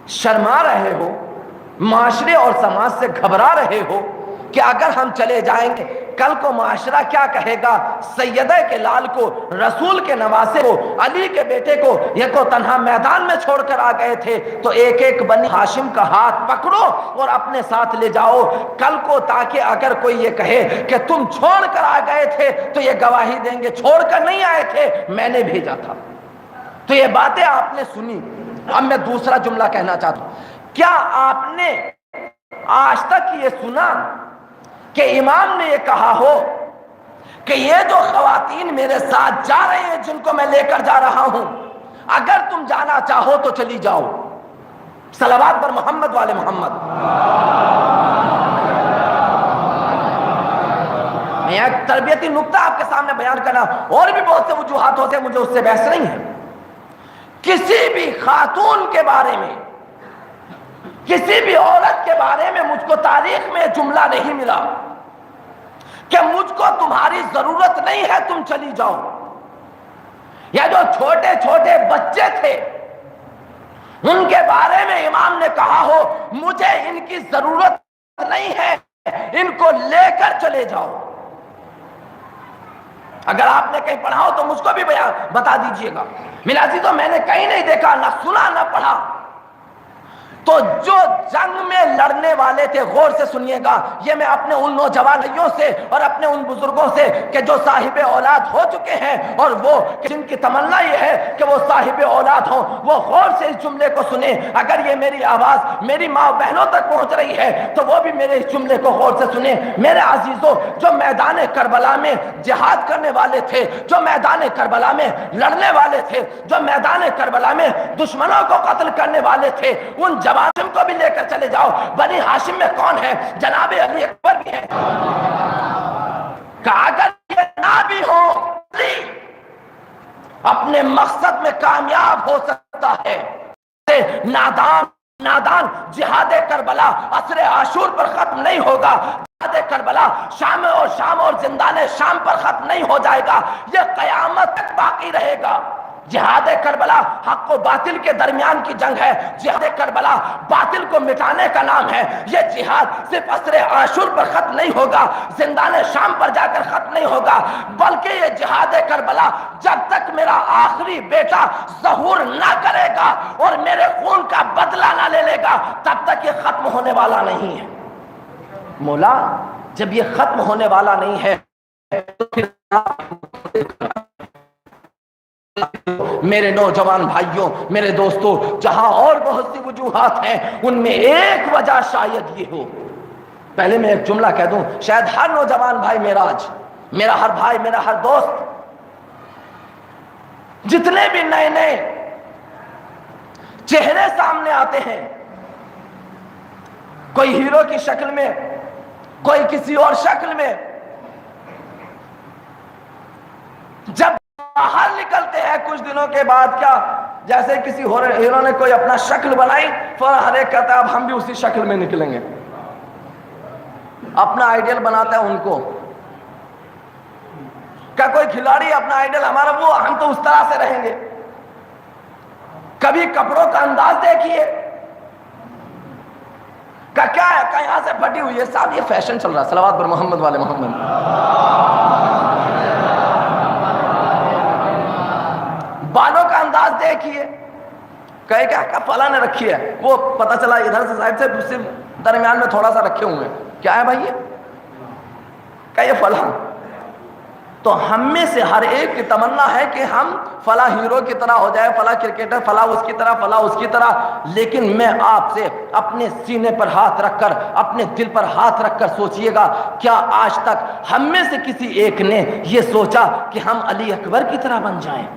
S3: شرما رہے ہو، معاشرے اور سماج سے گھبرا رہے ہو کہ اگر ہم چلے جائیں گے کل کو معاشرہ کیا کہے گا، سیدہ کے لال کو، رسول کے نواسے کو، علی کے بیٹے کو یہ کو تنہا میدان میں چھوڑ کر آ گئے تھے، تو ایک ایک بنی ہاشم کا ہاتھ پکڑو اور اپنے ساتھ لے جاؤ کل کو، تاکہ اگر کوئی یہ کہے کہ تم چھوڑ کر آ گئے تھے تو یہ گواہی دیں گے چھوڑ کر نہیں آئے تھے، میں نے بھیجا تھا۔ تو یہ باتیں آپ نے سنی۔ اب میں دوسرا جملہ کہنا چاہتا ہوں، کیا آپ نے آج تک یہ سنا کہ امام نے یہ کہا ہو کہ یہ جو خواتین میرے ساتھ جا رہے ہیں جن کو میں لے کر جا رہا ہوں، اگر تم جانا چاہو تو چلی جاؤ؟ صلوات پر محمد والے محمد۔ میں ایک تربیتی نکتہ آپ کے سامنے بیان کرنا، اور بھی بہت سے وجوہات ہوتے، مجھے اس سے بحث نہیں ہے۔ کسی بھی خاتون کے بارے میں، کسی بھی عورت کے بارے میں مجھ کو تاریخ میں جملہ نہیں ملا کہ مجھ کو تمہاری ضرورت نہیں ہے تم چلی جاؤ۔ یا جو چھوٹے چھوٹے بچے تھے ان کے بارے میں امام نے کہا ہو مجھے ان کی ضرورت نہیں ہے، ان کو لے کر چلے جاؤ۔ اگر آپ نے کہیں پڑھا ہو تو مجھ کو بھی بتا دیجئے گا۔ میرے عزیزوں، میں نے کہیں نہیں دیکھا، نہ سنا نہ پڑھا۔ تو جو جنگ میں لڑنے والے تھے، غور سے سنیے گا، یہ میں اپنے ان نوجوانوں سے اور اپنے ان بزرگوں سے کہ جو صاحب اولاد ہو چکے ہیں اور وہ جن کی تمنا یہ ہے کہ وہ صاحب اولاد ہوں، وہ غور سے اس جملے کو سنیں۔ اگر یہ میری آواز میری ماں بہنوں تک پہنچ رہی ہے تو وہ بھی میرے اس جملے کو غور سے سنیں۔ میرے عزیزوں، جو میدان کربلا میں جہاد کرنے والے تھے، جو میدان کربلا میں لڑنے والے تھے، جو میدان کربلا میں دشمنوں کو قتل کرنے والے تھے، ان ہاشم کو بھی لے کر چلے جاؤ۔ بنی ہاشم میں کون ہے؟ جناب علی اکبر بھی ہے۔ کہ اگر یہ نہ بھی ہو اپنے مقصد میں کامیاب ہو سکتا ہے۔ نادان جہاد کربلا عصر عاشور پر ختم نہیں ہوگا، جہاد کربلا شام اور زندان شام پر ختم نہیں ہو جائے گا، یہ قیامت تک باقی رہے گا۔ جہاد کربلا حق و باطل کے درمیان کی جنگ ہے، جہاد کربلا باطل کو مٹانے کا نام ہے۔ یہ جہاد صرف عصر عاشور پر ختم نہیں ہوگا، زندان شام پر جا کر ختم نہیں ہوگا، بلکہ یہ جہاد کربلا جب تک میرا آخری بیٹا ظہور نہ کرے گا اور میرے خون کا بدلہ نہ لے لے گا تب تک یہ ختم ہونے والا نہیں ہے۔ مولا، جب یہ ختم ہونے والا نہیں ہے تو پھر میرے نوجوان بھائیوں، میرے دوستوں، جہاں اور بہت سی وجوہات ہیں ان میں ایک وجہ شاید یہ ہو۔ پہلے میں ایک جملہ کہہ دوں، شاید ہر نوجوان بھائی میرا ہر بھائی، میرا ہر دوست، جتنے بھی نئے چہرے سامنے آتے ہیں، کوئی ہیرو کی شکل میں، کوئی کسی اور شکل میں، جب باہر نکلتے ہیں کچھ دنوں کے بعد، کیا جیسے کسی ہیرو نے کوئی اپنا شکل بنائی، فوراً ہر ایک کہتا ہے اب ہم بھی اسی شکل میں نکلیں گے، اپنا آئیڈیل بناتا ہے ان کو۔ کیا کوئی کھلاڑی اپنا آئیڈیل ہمارا وہ ہم تو اس طرح سے رہیں گے؟ کبھی کپڑوں کا انداز دیکھیے، کیا ہے کہ یہاں سے پھٹی ہوئی ہے، صاحب یہ فیشن چل رہا ہے۔ صلوات پر محمد والے محمد۔ بالوں کا انداز دیکھیے، کہے کیا فلاں نے رکھی ہے، وہ پتہ چلا ادھر سے سائڈ سے دوسرے درمیان میں تھوڑا سا رکھے ہوئے ہیں، کیا ہے بھائی یہ؟ کہ یہ فلاں۔ تو ہم میں سے ہر ایک کی تمنا ہے کہ ہم فلاں ہیرو کی طرح ہو جائے، فلاں کرکٹر، فلاں اس کی طرح، فلاں اس کی طرح۔ لیکن میں آپ سے اپنے سینے پر ہاتھ رکھ کر، اپنے دل پر ہاتھ رکھ کر سوچئے گا، کیا آج تک ہم میں سے کسی ایک نے یہ سوچا کہ ہم علی اکبر کی طرح بن جائیں؟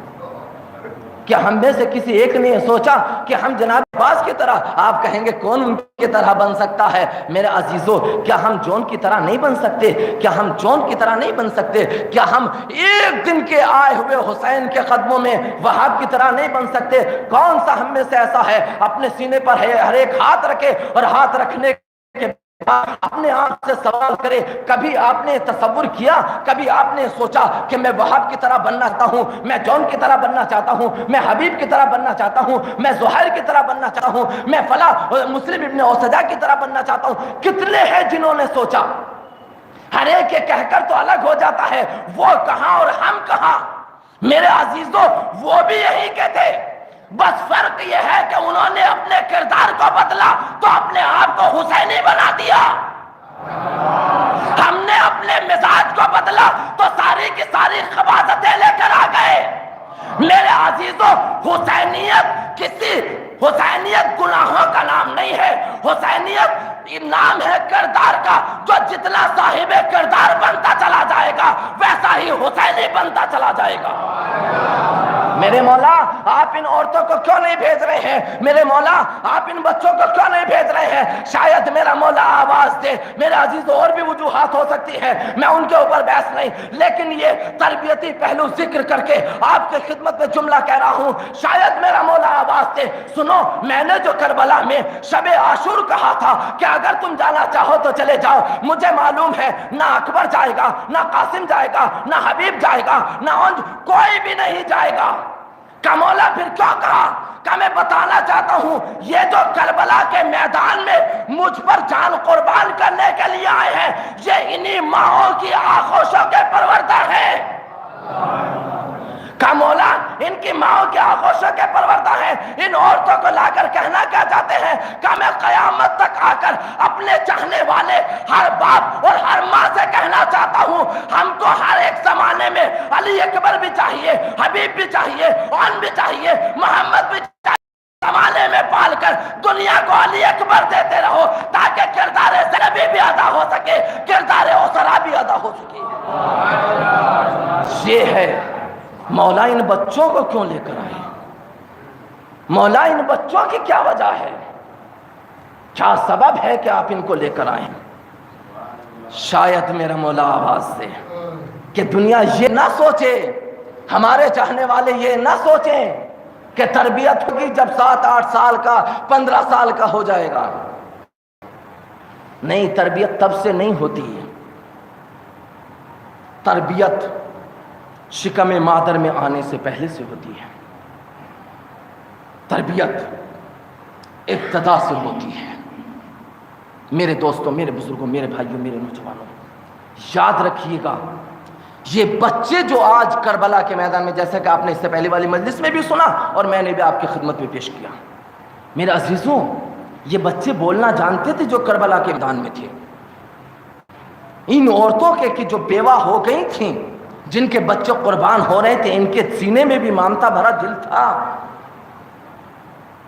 S3: کہ ہم میں سے کسی ایک نے یہ سوچا کہ ہم جناب عباس کی طرح؟ آپ کہیں گے کون ان کی طرح بن سکتا ہے؟ میرے عزیزو، کیا ہم جون کی طرح نہیں بن سکتے؟ کیا ہم جون کی طرح نہیں بن سکتے؟ کیا ہم ایک دن کے آئے ہوئے حسین کے قدموں میں وہاب کی طرح نہیں بن سکتے؟ کون سا ہم میں سے ایسا ہے اپنے سینے پر ہر ایک ہاتھ رکھے اور ہاتھ رکھنے کے اپنے آپ سے سوال کرے، کبھی آپ نے تصور کیا، کبھی آپ نے سوچا کہ میں وہاب کی طرح بننا چاہتا ہوں، میں جون کی طرح بننا چاہتا ہوں، میں حبیب کی طرح بننا چاہتا ہوں، میں زہیر کی طرح بننا چاہتا ہوں، میں فلاں مسلم ابن اوسجا کی طرح بننا چاہتا ہوں؟ کتنے ہیں جنہوں نے سوچا؟ ہر ایک کے کہہ کر تو الگ ہو جاتا ہے، وہ کہاں اور ہم کہاں؟ میرے عزیزو، وہ بھی یہی کہتے، بس فرق یہ ہے کہ انہوں نے اپنے کردار کو بدلا تو اپنے آپ کو حسینی بنا دیا، ہم نے اپنے مزاج کو بدلا تو ساری کی ساری خباثتیں لے کر آ گئے۔ میرے عزیزو، حسینیت گناہوں کا نام نہیں ہے، حسینیت نام ہے کردار کا۔ جو جتنا صاحب کردار بنتا چلا جائے گا ویسا ہی حسینی بنتا چلا جائے گا۔ میرے مولا، آپ ان عورتوں کو کیوں نہیں بھیج رہے ہیں؟ میرے مولا، آپ ان بچوں کو کیوں نہیں بھیج رہے ہیں؟ شاید میرا مولا آواز دے۔ میرے عزیز، اور بھی وجوہات ہو سکتی ہے، میں ان کے اوپر بحث نہیں، لیکن یہ تربیتی پہلو ذکر کر کے آپ کے خدمت میں جملہ کہہ رہا ہوں، شاید میرا مولا آواز دے۔ سنو، میں نے جو کربلا میں شب عاشور کہا تھا کہ اگر تم جانا چاہو تو چلے جاؤ، مجھے معلوم ہے نہ اکبر جائے گا، نہ قاسم جائے گا، نہ حبیب جائے گا، نہ انج، کوئی بھی نہیں جائے گا۔ کا مولا پھر کیوں کہا؟ کہ میں بتانا چاہتا ہوں یہ جو کربلا کے میدان میں مجھ پر جان قربان کرنے کے لیے آئے ہیں، یہ انہی ماؤں کی آغوشوں کے پروردہ ہیں۔ کا مولا ان کی ماؤں کے آغوشوں کے پروردہ ہیں۔ ان عورتوں کو لا کر کہنا کیا چاہتے ہیں؟ کہ میں قیامت تک آ کر اپنے چاہنے والے ہر باپ اور ہر ماں سے کہنا چاہتا ہوں، ہم کو ہر ایک زمانے میں علی اکبر بھی چاہیے، حبیب بھی چاہیے، عون بھی چاہیے، محمد بھی چاہیے۔ زمانے میں پال کر دنیا کو علی اکبر دیتے رہو تاکہ کردار زینبی بھی ادا ہو سکے، کردار اسرا بھی ادا ہو سکے۔ یہ ہے مولا ان بچوں کو کیوں لے کر آئے؟ مولا ان بچوں کی کیا وجہ ہے؟ کیا سبب ہے کہ آپ ان کو لے کر آئیں؟ شاید میرا مولا آواز دے کہ دنیا یہ نہ سوچے، ہمارے چاہنے والے یہ نہ سوچیں کہ تربیت ہوگی جب 7-8 سال کا، 15 سال کا ہو جائے گا۔ نہیں، تربیت تب سے نہیں ہوتی ہے، تربیت شکم مادر میں آنے سے پہلے سے ہوتی ہے، تربیت ابتدا سے ہوتی ہے۔ میرے دوستوں، میرے بزرگوں، میرے بھائیوں، میرے نوجوانوں، یاد رکھیے گا، یہ بچے جو آج کربلا کے میدان میں، جیسا کہ آپ نے اس سے پہلے والی مجلس میں بھی سنا اور میں نے بھی آپ کی خدمت میں پیش کیا، میرے عزیزوں، یہ بچے بولنا جانتے تھے جو کربلا کے میدان میں تھے۔ ان عورتوں کے کہ جو بیوہ ہو گئی تھیں، جن کے بچے قربان ہو رہے تھے، ان کے سینے میں بھی مامتا بھرا دل تھا،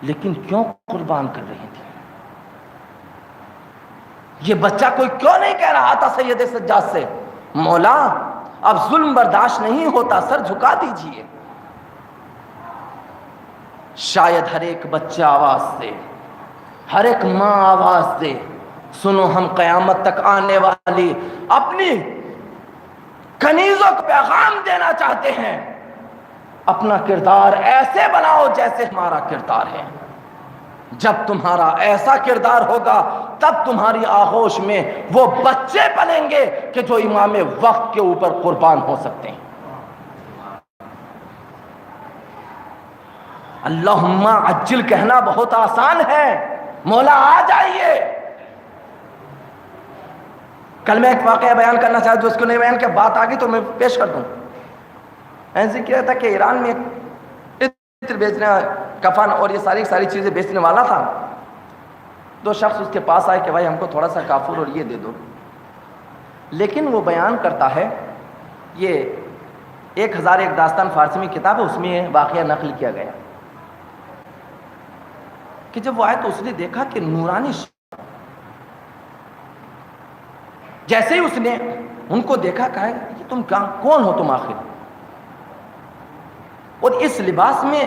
S3: لیکن کیوں قربان کر رہی تھی؟ یہ بچہ کوئی کیوں نہیں کہہ رہا تھا سید سجاد سے، مولا اب ظلم برداشت نہیں ہوتا، سر جھکا دیجئے؟ شاید ہر ایک بچہ آواز دے، ہر ایک ماں آواز دے، سنو، ہم قیامت تک آنے والی اپنی کنیزوں کو پیغام دینا چاہتے ہیں، اپنا کردار ایسے بناؤ جیسے ہمارا کردار ہے۔ جب تمہارا ایسا کردار ہوگا تب تمہاری آغوش میں وہ بچے پلیں گے کہ جو امام وقت کے اوپر قربان ہو سکتے ہیں۔ اللہم عجل کہنا بہت آسان ہے، مولا آ جائیے۔ کل میں ایک واقعہ بیان کرنا چاہتا ہوں، اس کو نہیں بیان کیا، بات آگئی تو میں پیش کر دوں۔ میں نے ذکر تھا کہ ایران میں عطر بیچنے، کفن اور یہ ساری چیزیں بیچنے والا تھا۔ 2 شخص اس کے پاس آئے کہ بھائی ہم کو تھوڑا سا کافور اور یہ دے دو، لیکن وہ بیان کرتا ہے، یہ 1001 داستان فارسی میں کتاب ہے، اس میں یہ واقعہ نقل کیا گیا کہ جب وہ آئے تو اس نے دیکھا کہ نورانی، جیسے ہی اس نے ان کو دیکھا، کہا کہ تم کون ہو تم آخر؟ اور اس لباس میں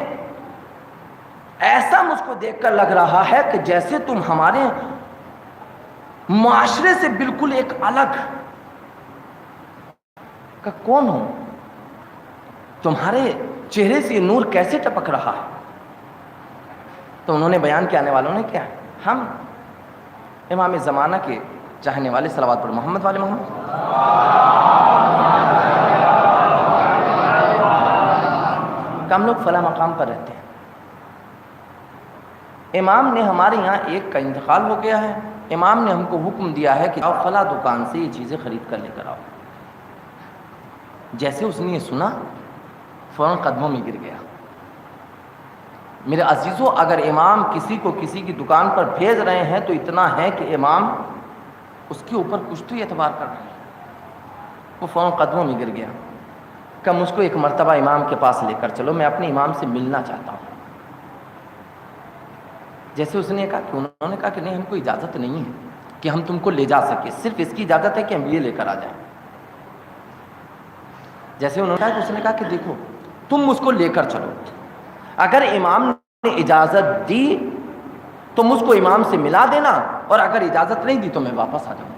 S3: ایسا مجھ کو دیکھ کر لگ رہا ہے کہ جیسے تم ہمارے معاشرے سے بالکل ایک الگ کا کون ہو؟ تمہارے چہرے سے یہ نور کیسے ٹپک رہا ہے؟ تو انہوں نے بیان کیا، آنے والوں نے کیا، ہم امام زمانہ کے چاہنے والے، صلوات پر محمد والے محمد، کہ ہم لوگ فلاں مقام پر رہتے ہیں، امام نے ہمارے یہاں ایک کا انتقال ہو گیا ہے، امام نے ہم کو حکم دیا ہے کہ آؤ فلاں دکان سے یہ چیزیں خرید کر لے کر آؤ۔ جیسے اس نے یہ سنا فوراً قدموں میں گر گیا۔ میرے عزیزوں، اگر امام کسی کو کسی کی دکان پر بھیج رہے ہیں تو اتنا ہے کہ امام اس کے اوپر کچھ تو اعتبار کر رہے ہیں۔ وہ فوراً قدموں میں گر گیا کہ مجھ کو ایک مرتبہ امام کے پاس لے کر چلو، میں اپنے امام سے ملنا چاہتا ہوں۔ جیسے اس نے کہا کہ انہوں نے کہا کہ نہیں، ہم کو اجازت نہیں ہے کہ ہم تم کو لے جا سکے، صرف اس کی اجازت ہے کہ ہم یہ لے کر آ جائیں۔ جیسے انہوں نے کہا کہ اس نے کہا کہ دیکھو تم اس کو لے کر چلو، اگر امام نے اجازت دی تو مجھ کو امام سے ملا دینا، اور اگر اجازت نہیں دی تو میں واپس آ جاؤں۔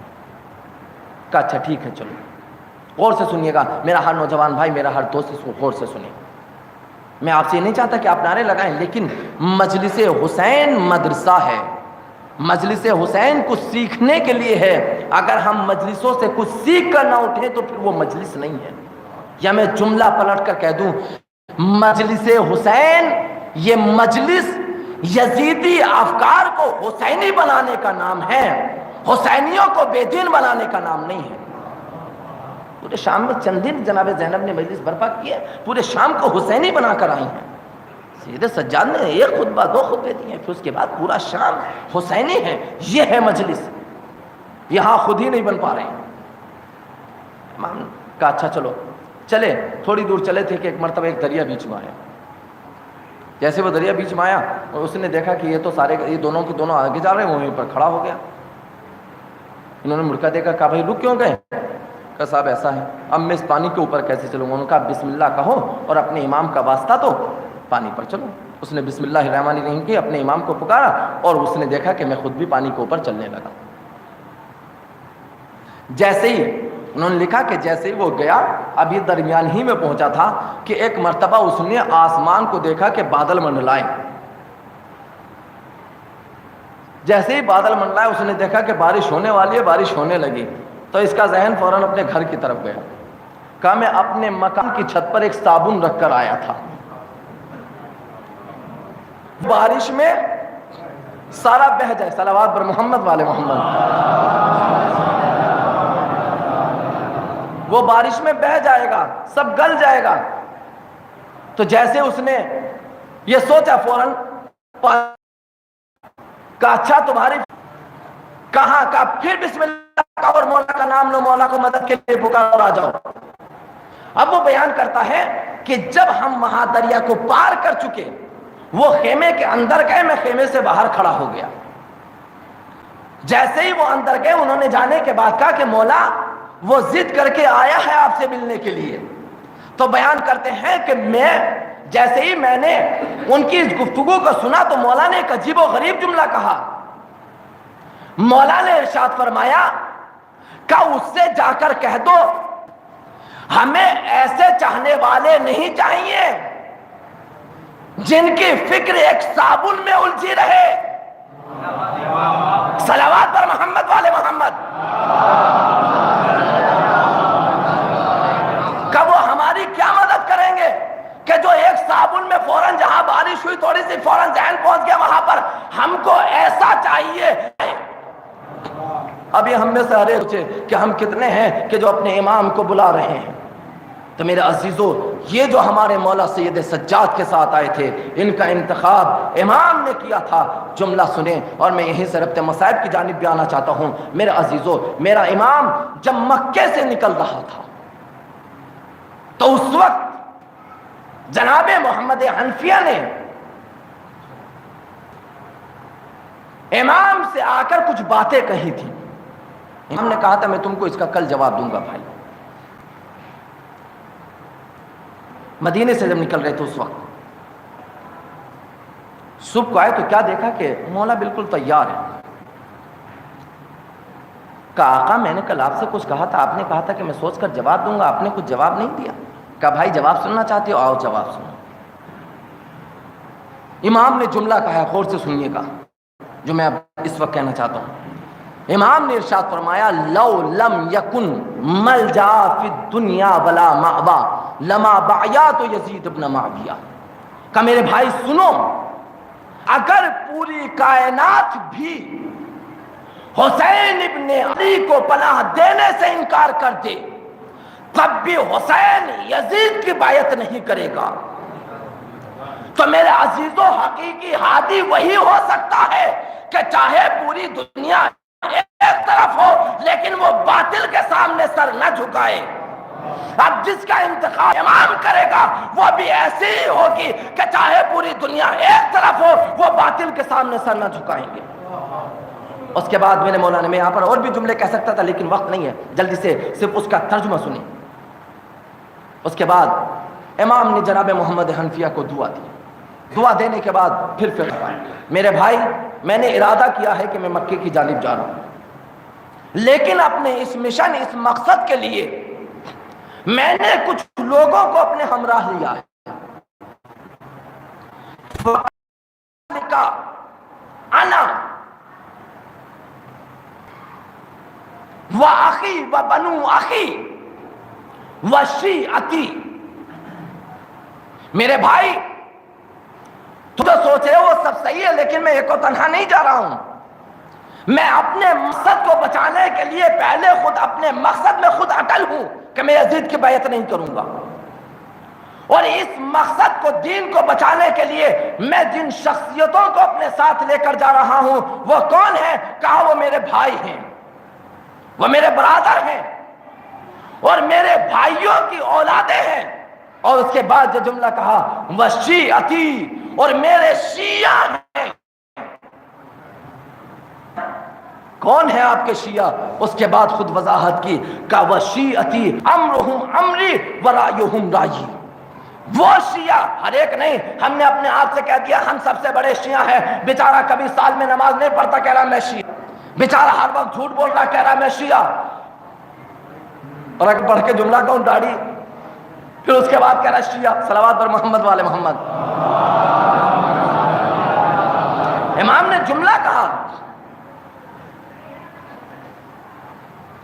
S3: کہا اچھا ٹھیک ہے چلو۔ غور سے سنیے گا میرا ہر نوجوان بھائی، میرا ہر دوست، اس کو غور سے سنیں۔ میں آپ سے نہیں چاہتا کہ آپ نعرے لگائیں، لیکن مجلس حسین مدرسہ ہے، مجلس حسین کچھ سیکھنے کے لیے ہے۔ اگر ہم مجلسوں سے کچھ سیکھ کر نہ اٹھیں تو پھر وہ مجلس نہیں ہے۔ یا میں جملہ پلٹ کر کہہ دوں، مجلس حسین یہ مجلس یزیدی افکار کو حسینی بنانے کا نام ہے، حسینیوں کو بے دین بنانے کا نام نہیں ہے۔ پورے شام میں چند دن جناب زینب نے مجلس برپا کی ہے، پورے شام کو حسینی بنا کر آئی ہیں۔ سید سجاد نے ایک خطبہ دو خطبے دیے ہیں، پھر اس کے بعد پورا شام حسینی ہے۔ یہ ہے مجلس، یہاں خود ہی نہیں بن پا رہے ہیں۔ امام کہا اچھا چلو، چلے تھوڑی دور چلے تھے کہ ایک مرتبہ ایک دریا بیچ میں آیا۔ جیسے وہ دریا بیچ میں آیا اور اس نے دیکھا کہ یہ تو سارے یہ دونوں کے دونوں آگے جا رہے ہیں، وہیں پر کھڑا ہو گیا۔ انہوں نے مڑکا دیکھا، کہا بھائی رک کیوں گئے؟ کہا صاحب ایسا ہے، اب میں اس پانی کے اوپر کیسے چلوں گا؟ انہوں نے کہا بسم اللہ کہو اور اپنے امام کا واسطہ تو پانی پر چلو۔ اس نے بسم اللہ الرحمن الرحیم کی اپنے امام کو پکارا اور اس نے دیکھا کہ میں خود بھی پانی کے اوپر چلنے لگا۔ جیسے ہی انہوں نے لکھا کہ جیسے ہی وہ گیا، اب یہ درمیان ہی میں پہنچا تھا کہ ایک مرتبہ اس نے آسمان کو دیکھا کہ بادل منڈلائے۔ جیسے ہی بادل منڈلائے اس نے دیکھا کہ بارش ہونے والی ہے، بارش ہونے لگی، تو اس کا ذہن فوراً اپنے گھر کی طرف گیا۔ کہا میں اپنے مکان کی چھت پر ایک صابن رکھ کر آیا تھا، بارش میں سارا بہہ جائے، صلوات پر محمد والے محمد، وہ بارش میں بہہ جائے گا، سب گل جائے گا۔ تو جیسے اس نے یہ سوچا فوراً کہا اچھا تمہاری کہاں کا، پھر بسم اللہ کا اور مولا کا نام لو، مولا کو مدد کے لیے پکار اور آ جاؤ۔ اب وہ بیان کرتا ہے کہ جب ہم وہاں دریا کو پار کر چکے، وہ خیمے کے اندر گئے، میں خیمے سے باہر کھڑا ہو گیا۔ جیسے ہی وہ اندر گئے، انہوں نے جانے کے بعد کہا کہ مولا وہ ضد کر کے آیا ہے آپ سے ملنے کے لیے۔ تو بیان کرتے ہیں کہ جیسے ہی میں نے ان کی اس گفتگو کو سنا تو مولا نے ایک عجیب و غریب جملہ کہا۔ مولا نے ارشاد فرمایا کہ اس سے جا کر کہہ دو ہمیں ایسے چاہنے والے نہیں چاہیے جن کی فکر ایک صابن میں الجھی رہے۔ صلوات پر محمد والے محمد، کب وہ ہماری کیا مدد کریں گے کہ جو ایک صابن میں فوراً جہاں بارش ہوئی تھوڑی سی فوراً ذہن پہنچ گیا وہاں پر، ہم کو ایسا چاہیے۔ ابھی ہم میں سے ہر ایک سوچے کہ ہم کتنے ہیں کہ جو اپنے امام کو بلا رہے ہیں۔ تو میرے عزیزو، یہ جو ہمارے مولا سید سجاد کے ساتھ آئے تھے، ان کا انتخاب امام نے کیا تھا۔ جملہ سنیں اور میں یہیں سے ربط مصائب کی جانب بھی آنا چاہتا ہوں۔ میرے عزیزو، میرا امام جب مکے سے نکل رہا تھا تو اس وقت جناب محمد حنفیہ نے امام سے آ کر کچھ باتیں کہی تھی۔ امام نے کہا تھا میں تم کو اس کا کل جواب دوں گا بھائی۔ مدینے سے جب نکل رہے تھے اس وقت صبح کو آئے تو کیا دیکھا کہ مولا بالکل تیار ہے. کہا آقا میں نے کل آپ سے کچھ کہا تھا, آپ نے کہا تھا کہ میں سوچ کر جواب دوں گا, آپ نے کچھ جواب نہیں دیا. کہا بھائی جواب سننا چاہتے ہو, آؤ جواب سنو. امام نے جملہ کہا, غور سے سنیے گا جو میں اب اس وقت کہنا چاہتا ہوں. امام نے ارشاد فرمایا لو لم یکن ملجا فی الدنیا ولا مأوا لما بعیات یزید ابن معاویہ. کہ میرے بھائی سنو, اگر پوری کائنات بھی حسین ابن علی کو پناہ دینے سے انکار کر دے تب بھی حسین یزید کی بیعت نہیں کرے گا. تو میرے عزیزو حقیقی ہادی وہی ہو سکتا ہے کہ چاہے پوری دنیا ایک طرف ہو لیکن وہ باطل کے سامنے سر نہ جھکائے. اب جس کا انتخاب امام کرے گا وہ بھی ایسی ہی ہوگی کہ چاہے پوری دنیا ایک طرف ہو وہ باطل کے سامنے سر نہ جھکائیں گے. اس کے بعد میرے مولانا, میں یہاں پر اور بھی جملے کہہ سکتا تھا لیکن وقت نہیں ہے, جلدی سے صرف اس کا ترجمہ سنیں. اس کے بعد امام نے جناب محمد حنفیہ کو دعا دی. دعا دینے کے بعد پھر میرے بھائی میں نے ارادہ کیا ہے کہ میں مکے کی جانب جا رہا ہوں, لیکن اپنے اس مشن, اس مقصد کے لیے میں نے کچھ لوگوں کو اپنے ہمراہ لیا ہے. انا وَأَخِي وَبَنُو أَخِي وَشِيعَتِي. میرے بھائی تو جو سوچ رہے ہو وہ سب صحیح ہے, لیکن میں ایک و تنہا نہیں جا رہا ہوں. میں اپنے مقصد کو بچانے کے لیے پہلے خود اپنے مقصد میں خود اٹل ہوں کہ میں یزید کی بیعت نہیں کروں گا. اور اس مقصد کو, دین کو بچانے کے لیے میں جن شخصیتوں کو اپنے ساتھ لے کر جا رہا ہوں وہ کون ہیں؟ کہا وہ میرے بھائی ہیں, وہ میرے برادر ہیں اور میرے بھائیوں کی اولادیں ہیں. اور اس کے بعد جو جملہ کہا وشیعتی, اور میرے شیعہ ہیں. کون ہے آپ کے شیعہ؟ اس کے بعد خود وضاحت کی کہ وشیعتی امرہم امری ورائیہم رائی. وہ شیعہ, ہر ایک نہیں, ہم نے اپنے آپ سے کہہ دیا ہم سب سے بڑے شیعہ ہیں. بیچارہ کبھی سال میں نماز نہیں پڑھتا کہہ رہا میں شیعہ, بیچارہ ہر وقت جھوٹ بول رہا کہہ رہا میں شیعہ. اور اگر پڑھ کے جملہ کہوں داڑھی, پھر اس کے بعد کہہ رہا شیعہ. صلوات پر محمد والے محمد. امام نے جملہ کہا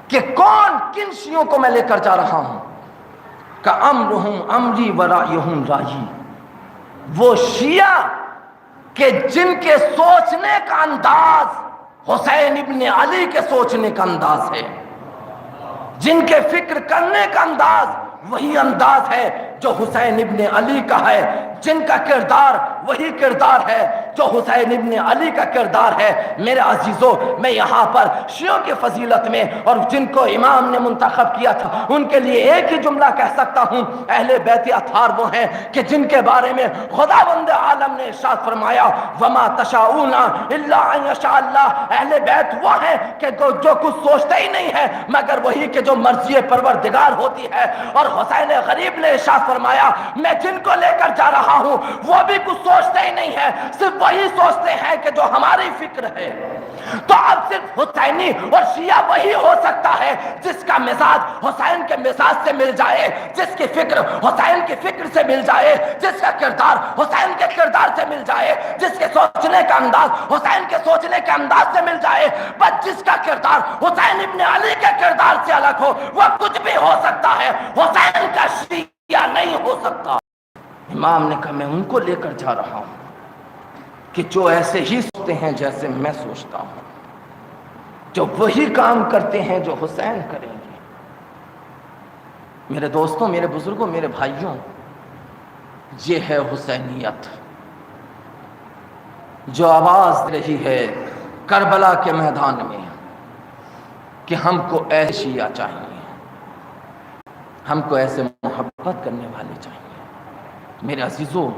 S3: کہ کون کن شیعوں کو میں لے کر جا رہا ہوں, کہ امرہم امری ورائیہم رائی. وہ شیعہ کہ جن کے سوچنے کا انداز حسین ابن علی کے سوچنے کا انداز ہے, جن کے فکر کرنے کا انداز وہی انداز ہے جو حسین ابن علی کا ہے, جن کا کردار وہی کردار ہے جو حسین ابن علی کا کردار ہے. میرے عزیزو, میں یہاں پر شیعوں کی فضیلت میں اور جن کو امام نے منتخب کیا تھا ان کے لیے ایک ہی جملہ کہہ سکتا ہوں. اہل بیت اطہار وہ ہیں کہ جن کے بارے میں خداوند عالم نے ارشاد فرمایا وما تشاؤون الا ان یشاء اللہ. اہل بیت وہ ہیں کہ جو کچھ سوچتے ہی نہیں ہے مگر وہی کہ جو مرضی پروردگار ہوتی ہے. اور حسین غریب نے ارشاد فرمایا میں جن کو لے کر جا رہا ہوں وہ بھی کچھ سوچتے ہی نہیں ہے, صرف وہی سوچتے ہیں کہ جو ہماری فکر ہے. تو اب صرف حسینی اور شیعہ وہی ہو سکتا ہے جس کا مزاج حسین کے مزاج سے مل جائے, جس کی فکر حسین کی فکر سے مل جائے, جس کا کردار حسین کے کردار سے مل جائے, جس کے سوچنے کا انداز حسین کے سوچنے کے انداز سے مل جائے. بس جس کا کردار حسین ابن علی کے کردار سے الگ ہو وہ کچھ بھی ہو سکتا ہے, حسین کا شیعہ نہیں ہو سکتا. امام نے کہا میں ان کو لے کر جا رہا ہوں کہ جو ایسے ہی سوچتے ہیں جیسے میں سوچتا ہوں, جو وہی کام کرتے ہیں جو حسین کریں گے. میرے دوستوں, میرے بزرگوں, میرے بھائیوں, یہ ہے حسینیت جو آواز رہی ہے کربلا کے میدان میں کہ ہم کو ایسے شیعہ چاہیے, ہم کو ایسے محبت کرنے والے چاہیے. میرے عزیزوں,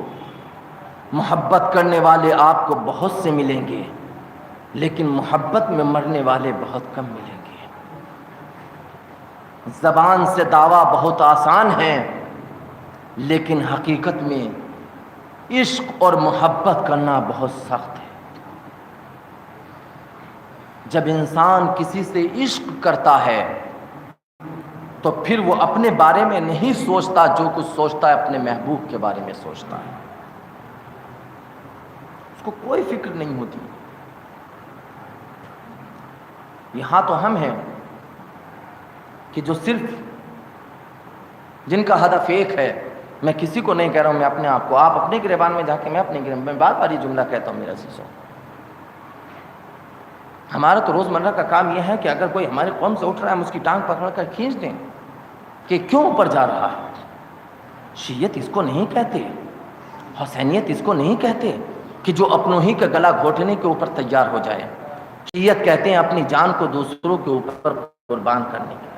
S3: محبت کرنے والے آپ کو بہت سے ملیں گے لیکن محبت میں مرنے والے بہت کم ملیں گے. زبان سے دعویٰ بہت آسان ہے لیکن حقیقت میں عشق اور محبت کرنا بہت سخت ہے۔ جب انسان کسی سے عشق کرتا ہے تو پھر وہ اپنے بارے میں نہیں سوچتا، جو کچھ سوچتا ہے اپنے محبوب کے بارے میں سوچتا ہے، اس کو کوئی فکر نہیں ہوتی۔ یہاں تو ہم ہیں کہ جو صرف جن کا ہدف ایک ہے، میں کسی کو نہیں کہہ رہا ہوں، میں اپنے آپ کو، آپ اپنے گریبان میں جا کے، میں اپنے گریبان میں بار بار یہ جملہ کہتا ہوں میرے عزیزوں، ہمارا تو روزمرہ کا کام یہ ہے کہ اگر کوئی ہمارے قوم سے اٹھ رہا ہے ہم اس کی ٹانگ پکڑ کر کھینچ دیں کہ کیوں اوپر جا رہا ہے۔ شیعت اس کو نہیں کہتے، حسینیت اس کو نہیں کہتے کہ جو اپنوں ہی کا گلا گھونٹنے کے اوپر تیار ہو جائے۔ شیعت کہتے ہیں اپنی جان کو دوسروں کے اوپر قربان کرنے کے،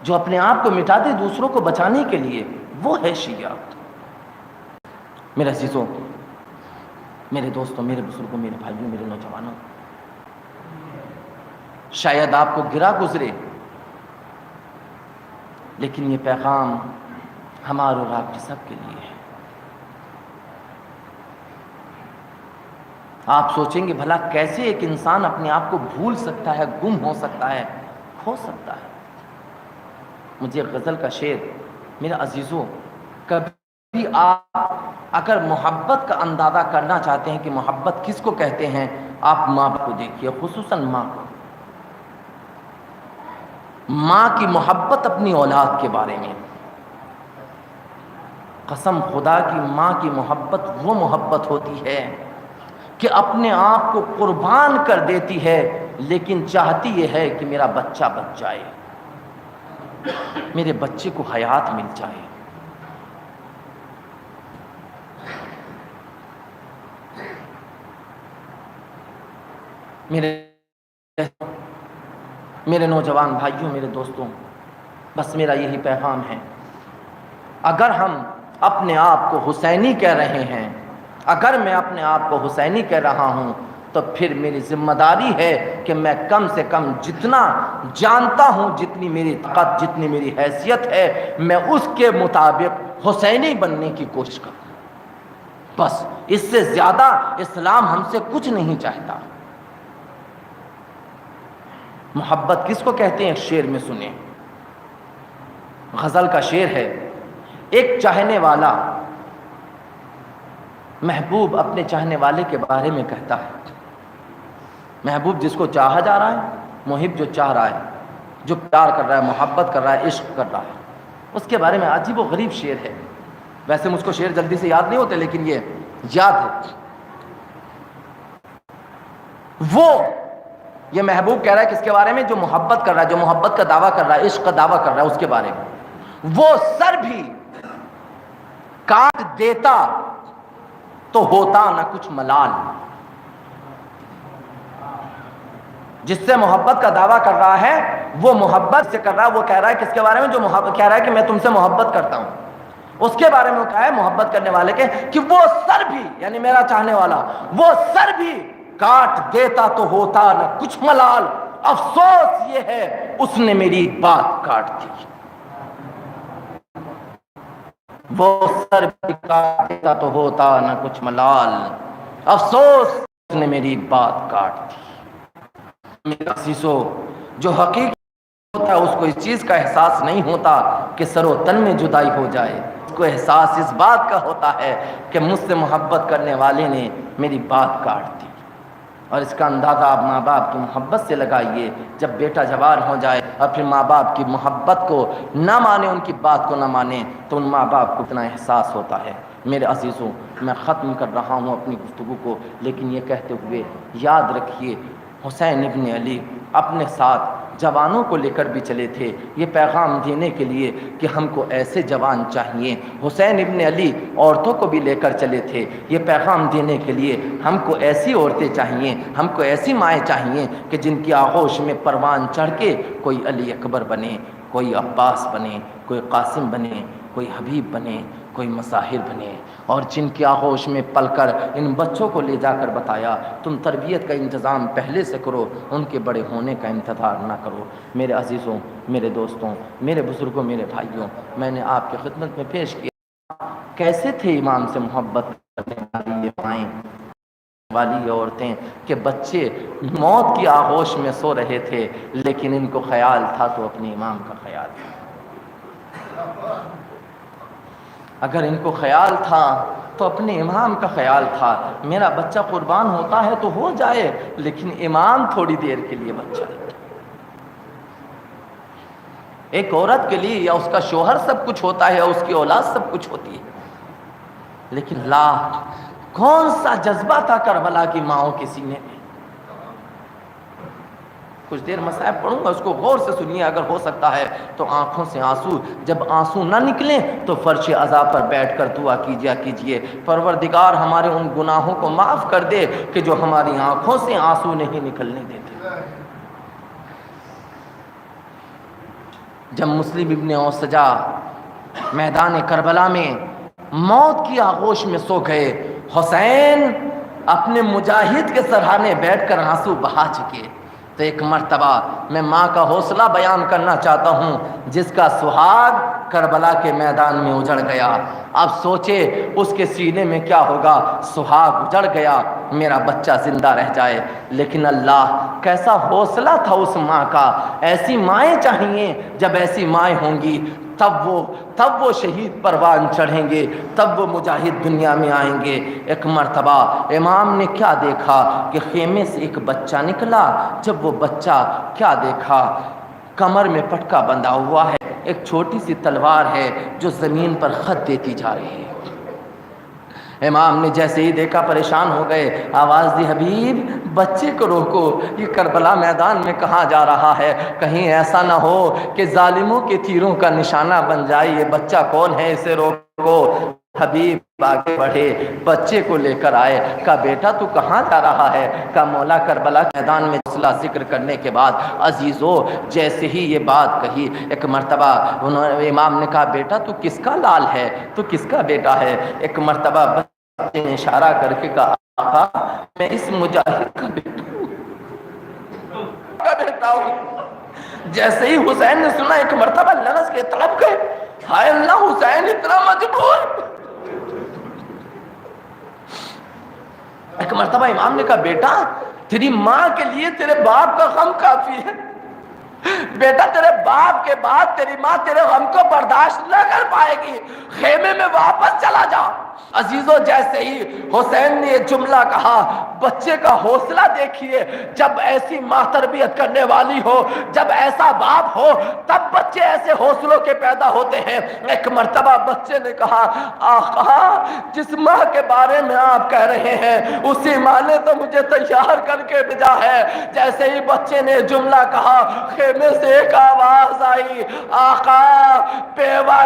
S3: جو اپنے آپ کو مٹا دے دوسروں کو بچانے کے لیے، وہ ہے شیعت۔ میرے عزیزوں، میرے دوستوں، میرے بزرگوں، میرے بھائیوں، میرے نوجوانوں، شاید آپ کو گرا گزرے، لیکن یہ پیغام ہمارے اور آپ کے سب کے لیے ہے۔ آپ سوچیں گے بھلا کیسے ایک انسان اپنے آپ کو بھول سکتا ہے، گم ہو سکتا ہے، کھو سکتا ہے۔ مجھے غزل کا شعر، میرے عزیزوں، کبھی آپ اگر محبت کا اندازہ کرنا چاہتے ہیں کہ محبت کس کو کہتے ہیں، آپ ماں کو دیکھیے، خصوصاً ماں کو، ماں کی محبت اپنی اولاد کے بارے میں۔ قسم خدا کی، ماں کی محبت وہ محبت ہوتی ہے کہ اپنے آپ کو قربان کر دیتی ہے، لیکن چاہتی یہ ہے کہ میرا بچہ بچ جائے، میرے بچے کو حیات مل جائے۔ میرے نوجوان بھائیوں، میرے دوستوں، بس میرا یہی پیغام ہے، اگر ہم اپنے آپ کو حسینی کہہ رہے ہیں، اگر میں اپنے آپ کو حسینی کہہ رہا ہوں، تو پھر میری ذمہ داری ہے کہ میں کم سے کم جتنا جانتا ہوں، جتنی میری طاقت، جتنی میری حیثیت ہے، میں اس کے مطابق حسینی بننے کی کوشش کروں۔ بس اس سے زیادہ اسلام ہم سے کچھ نہیں چاہتا۔ محبت کس کو کہتے ہیں؟ شعر میں سنیں، غزل کا شعر ہے، ایک چاہنے والا محبوب اپنے چاہنے والے کے بارے میں کہتا ہے، محبوب جس کو چاہا جا رہا ہے، محب جو چاہ رہا ہے، جو پیار کر رہا ہے، محبت کر رہا ہے، عشق کر رہا ہے، اس کے بارے میں عجیب و غریب شعر ہے۔ ویسے مجھ کو شعر جلدی سے یاد نہیں ہوتے، لیکن یہ یاد ہے۔ وہ یہ محبوب کہہ رہا ہے کس کے بارے میں؟ جو محبت کر رہا ہے، جو محبت کا دعویٰ کر رہا ہے، عشق کا دعویٰ کر رہا ہے، اس کے بارے میں، وہ سر بھی کاٹ دیتا تو ہوتا نہ کچھ ملال۔ جس سے محبت کا دعویٰ کر رہا ہے، وہ محبت سے کر رہا ہے، وہ کہہ رہا ہے کس کے بارے میں؟ جو محبت کہہ رہا ہے کہ میں تم سے محبت کرتا ہوں، اس کے بارے میں وہ کہا ہے محبت کرنے والے کے کہ وہ سر بھی، یعنی میرا چاہنے والا، وہ سر بھی کاٹ دیتا تو ہوتا نہ کچھ ملال، افسوس یہ ہے اس نے میری بات کاٹ دی۔ وہ سر بھی کاٹ دیتا تو ہوتا نہ کچھ ملال، افسوس اس نے میری بات کاٹ دی۔ میرے عزیزو، جو حقیقت ہوتا ہے اس کو اس چیز کا احساس نہیں ہوتا کہ سر و تن میں جدائی ہو جائے، اس کو احساس اس بات کا ہوتا ہے کہ مجھ سے محبت کرنے والے نے میری بات کاٹ دی۔ اور اس کا اندازہ آپ ماں باپ کی محبت سے لگائیے، جب بیٹا جوان ہو جائے اور پھر ماں باپ کی محبت کو نہ مانے، ان کی بات کو نہ مانے، تو ان ماں باپ کو اتنا احساس ہوتا ہے۔ میرے عزیزوں، میں ختم کر رہا ہوں اپنی گفتگو کو، لیکن یہ کہتے ہوئے یاد رکھیے، حسین ابن علی اپنے ساتھ جوانوں کو لے کر بھی چلے تھے، یہ پیغام دینے کے لیے کہ ہم کو ایسے جوان چاہیے۔ حسین ابن علی عورتوں کو بھی لے کر چلے تھے، یہ پیغام دینے کے لیے ہم کو ایسی عورتیں چاہیے، ہم کو ایسی مائیں چاہیے کہ جن کی آغوش میں پروان چڑھ کے کوئی علی اکبر بنے، کوئی عباس بنے، کوئی قاسم بنے، کوئی حبیب بنے، کوئی مظاہر بنے، اور جن کی آغوش میں پل کر ان بچوں کو لے جا کر بتایا تم تربیت کا انتظام پہلے سے کرو، ان کے بڑے ہونے کا انتظار نہ کرو۔ میرے عزیزوں، میرے دوستوں، میرے بزرگوں، میرے بھائیوں، میں نے آپ کی خدمت میں پیش کیا کیسے تھے امام سے محبت کرنے والی یہ مائیں والی عورتیں کہ بچے موت کی آغوش میں سو رہے تھے لیکن ان کو خیال تھا تو اپنے امام کا خیال تھا. اگر ان کو خیال تھا تو اپنے امام کا خیال تھا. میرا بچہ قربان ہوتا ہے تو ہو جائے لیکن امام تھوڑی دیر کے لیے بچہ ہے. ایک عورت کے لیے یا اس کا شوہر سب کچھ ہوتا ہے یا اس کی اولاد سب کچھ ہوتی ہے لیکن اللہ کون سا جذبہ تھا کربلا کی ماؤں کے سینے میں. کچھ دیر مصائب پڑھوں گا اس کو غور سے سنیے. اگر ہو سکتا ہے تو آنکھوں سے آنسو، جب آنسو نہ نکلیں تو فرش عزا پر بیٹھ کر دعا کیجئے پروردگار ہمارے ان گناہوں کو معاف کر دے کہ جو ہماری آنکھوں سے آنسو نہیں نکلنے دیتے. جب مسلم ابن اوسجا میدان کربلا میں موت کی آغوش میں سو گئے، حسین اپنے مجاہد کے سرہانے بیٹھ کر آنسو بہا چکے. تو ایک مرتبہ میں ماں کا حوصلہ بیان کرنا چاہتا ہوں جس کا سہاگ کربلا کے میدان میں اجڑ گیا. اب سوچے اس کے سینے میں کیا ہوگا. سہاگ اجڑ گیا، میرا بچہ زندہ رہ جائے. لیکن اللہ کیسا حوصلہ تھا اس ماں کا. ایسی مائیں چاہیے، جب ایسی مائیں ہوں گی تب وہ شہید پروان چڑھیں گے، تب وہ مجاہد دنیا میں آئیں گے. ایک مرتبہ امام نے کیا دیکھا کہ خیمے سے ایک بچہ نکلا. جب وہ بچہ کیا دیکھا، کمر میں پٹکا بندھا ہوا ہے، ایک چھوٹی سی تلوار ہے جو زمین پر خط دیتی جا رہی ہے. امام نے جیسے ہی دیکھا پریشان ہو گئے. آواز دی حبیب بچے کو روکو، یہ کربلا میدان میں کہاں جا رہا ہے، کہیں ایسا نہ ہو کہ ظالموں کے تیروں کا نشانہ بن جائے. یہ بچہ کون ہے، اسے روکو. حبیب آگے بڑھے، بچے کو لے کر آئے. کہا بیٹا تو کہاں جا رہا ہے. کہا مولا کربلا کے میدان میں حوصلہ ذکر کرنے کے بعد عزیزو جیسے ہی یہ بات کہی، ایک مرتبہ امام نے کہا بیٹا تو کس کا لال ہے، تو کس کا بیٹا ہے. ایک مرتبہ بچے نے اشارہ کر کے کہا آقا میں اس مجاہد کا بیٹا ہوں. جیسے ہی حسین نے سنا ایک مرتبہ لرز کے تڑپ گئے. ہائے اللہ حسین اتنا مجبور. ایک مرتبہ امام نے کہا بیٹا تیری ماں کے لیے تیرے باپ کا غم کافی ہے. بیٹا تیرے باپ کے بعد تیری ماں تیرے غم کو برداشت نہ کر پائے گی، خیمے میں واپس چلا جا. عزیزو جیسے ہی حسین نے یہ جملہ کہا، بچے کا حوصلہ دیکھیے. جب ایسی ماں تربیت کرنے والی ہو، جب ایسا باپ ہو، تب بچے ایسے حوصلوں کے پیدا ہوتے ہیں. ایک مرتبہ بچے نے کہا آقا جس ماں کے بارے میں آپ کہہ رہے ہیں اسی ماں نے تو مجھے تیار کر کے بھیجا ہے. جیسے ہی بچے نے جملہ کہا خیمے سے ایک آواز آئی، آقا بیوہ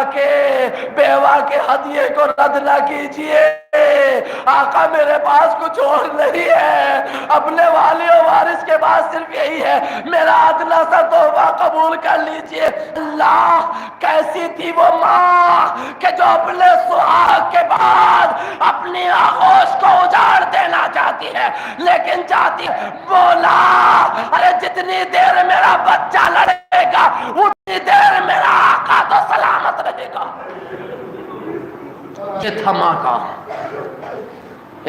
S3: کے ہدیے کو رد نہ کیجیے. آقا میرے پاس کچھ اور نہیں ہے، اپنے والی و وارث کے پاس صرف یہی ہے، میرا ادنا سا توبہ قبول کر لیجئے. اللہ کیسی تھی وہ ماں کہ جو اپنے سہاگ کے بعد اپنی آغوش کو اجاڑ دینا چاہتی ہے لیکن چاہتی ہے مولا ارے جتنی دیر میرا بچہ لڑے گا اتنی دیر میرا آقا تو سلامت رہے گا. یہ تھا ماں کا.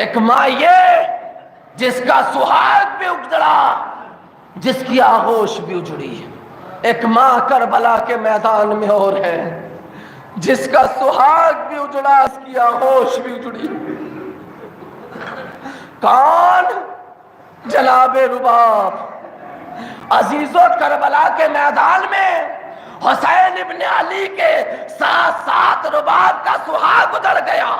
S3: ایک ماں یہ جس کا سہاگ بھی اجڑا، جس کی آغوش بھی اجڑی. ایک ماں کربلا کے میدان میں اور ہے جس کا سہاگ بھی اجڑا، اس کی آغوش بھی اجڑی. کون؟ جناب رباب. عزیزو کربلا کے میدان میں حسین ابن علی کے ساتھ رباب کا سہاگ اجڑ گیا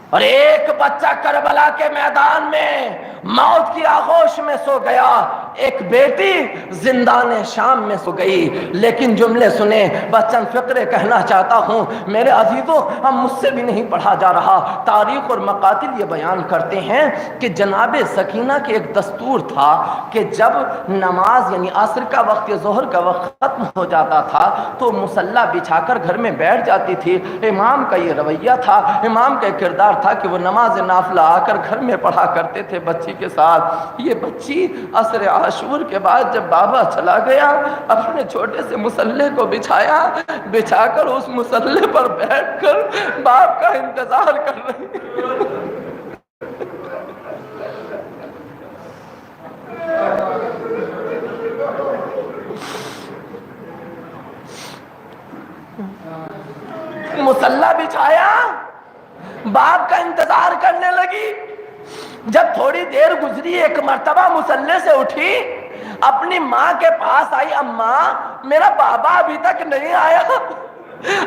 S3: اور ایک بچہ کربلا کے میدان میں موت کی آغوش میں سو گیا. ایک بیٹی زندان شام میں سو گئی. لیکن جملے سنیں، بچن فقرے کہنا چاہتا ہوں میرے عزیزوں، ہم مجھ سے بھی نہیں پڑھا جا رہا. تاریخ اور مقاتل یہ بیان کرتے ہیں کہ جناب سکینہ کے ایک دستور تھا کہ جب نماز یعنی عصر کا وقت یا ظہر کا وقت ختم ہو جاتا تھا تو مصلی بچھا کر گھر میں بیٹھ جاتی تھی. امام کا یہ رویہ تھا، امام کا کردار تھا کہ وہ نماز نافلہ آ کر گھر میں پڑھا کرتے تھے بچی کے ساتھ. یہ بچی عصر عاشور کے بعد جب بابا چلا گیا اپنے چھوٹے سے مسلح کو بچھایا، بچھا کر اس مسلح پر بیٹھ کر باپ کا انتظار کر رہی۔ مسلح بچھایا، باپ کا انتظار کرنے لگی۔ جب تھوڑی دیر گزری ایک مرتبہ مسلح سے اٹھی، اپنی ماں کے پاس آئی، اماں میرا بابا ابھی تک نہیں آیا،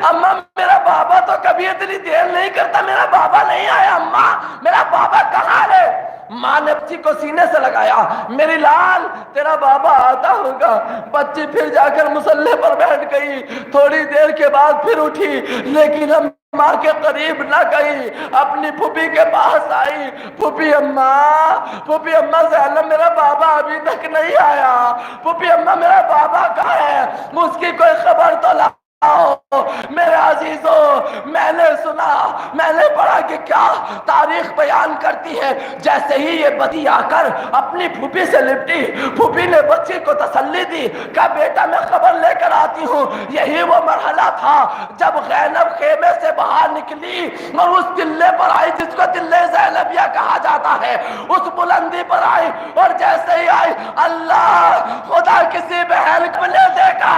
S3: اماں میرا بابا تو کبھی اتنی دیر نہیں کرتا، میرا بابا نہیں آیا، اماں میرا بابا کہاں ہے؟ ماں نے بچی کو سینے سے لگایا، میری لال تیرا بابا آتا ہوگا۔ بچی پھر جا کر مسلح پر بیٹھ گئی، تھوڑی دیر کے بعد پھر اٹھی، لیکن ہم ماں کے قریب نہ گئی، اپنی پھوپھی کے پاس آئی، پھوپھی اماں زینب میرا بابا ابھی تک نہیں آیا، پھوپھی اماں میرا بابا کہاں ہے؟ اس کی کوئی خبر تو لا۔ میرے عزیزوں، میں نے سنا، میں نے پڑھا کہ کیا تاریخ بیان کرتی ہے، جیسے ہی یہ بدی آ کر اپنی پھوپھی سے لپٹی، پھوپھی نے بچی کو تسلی دی، کہا بیٹا میں خبر لے کر آتی ہوں۔ یہی وہ مرحلہ تھا جب زینب خیمے سے باہر نکلی اور اس ٹلے پر آئی جس کو ٹلے زینبیہ کہا جاتا ہے، اس بلندی پر آئی، اور جیسے ہی آئی اللہ خدا کسی بہن کو نے دیکھا۔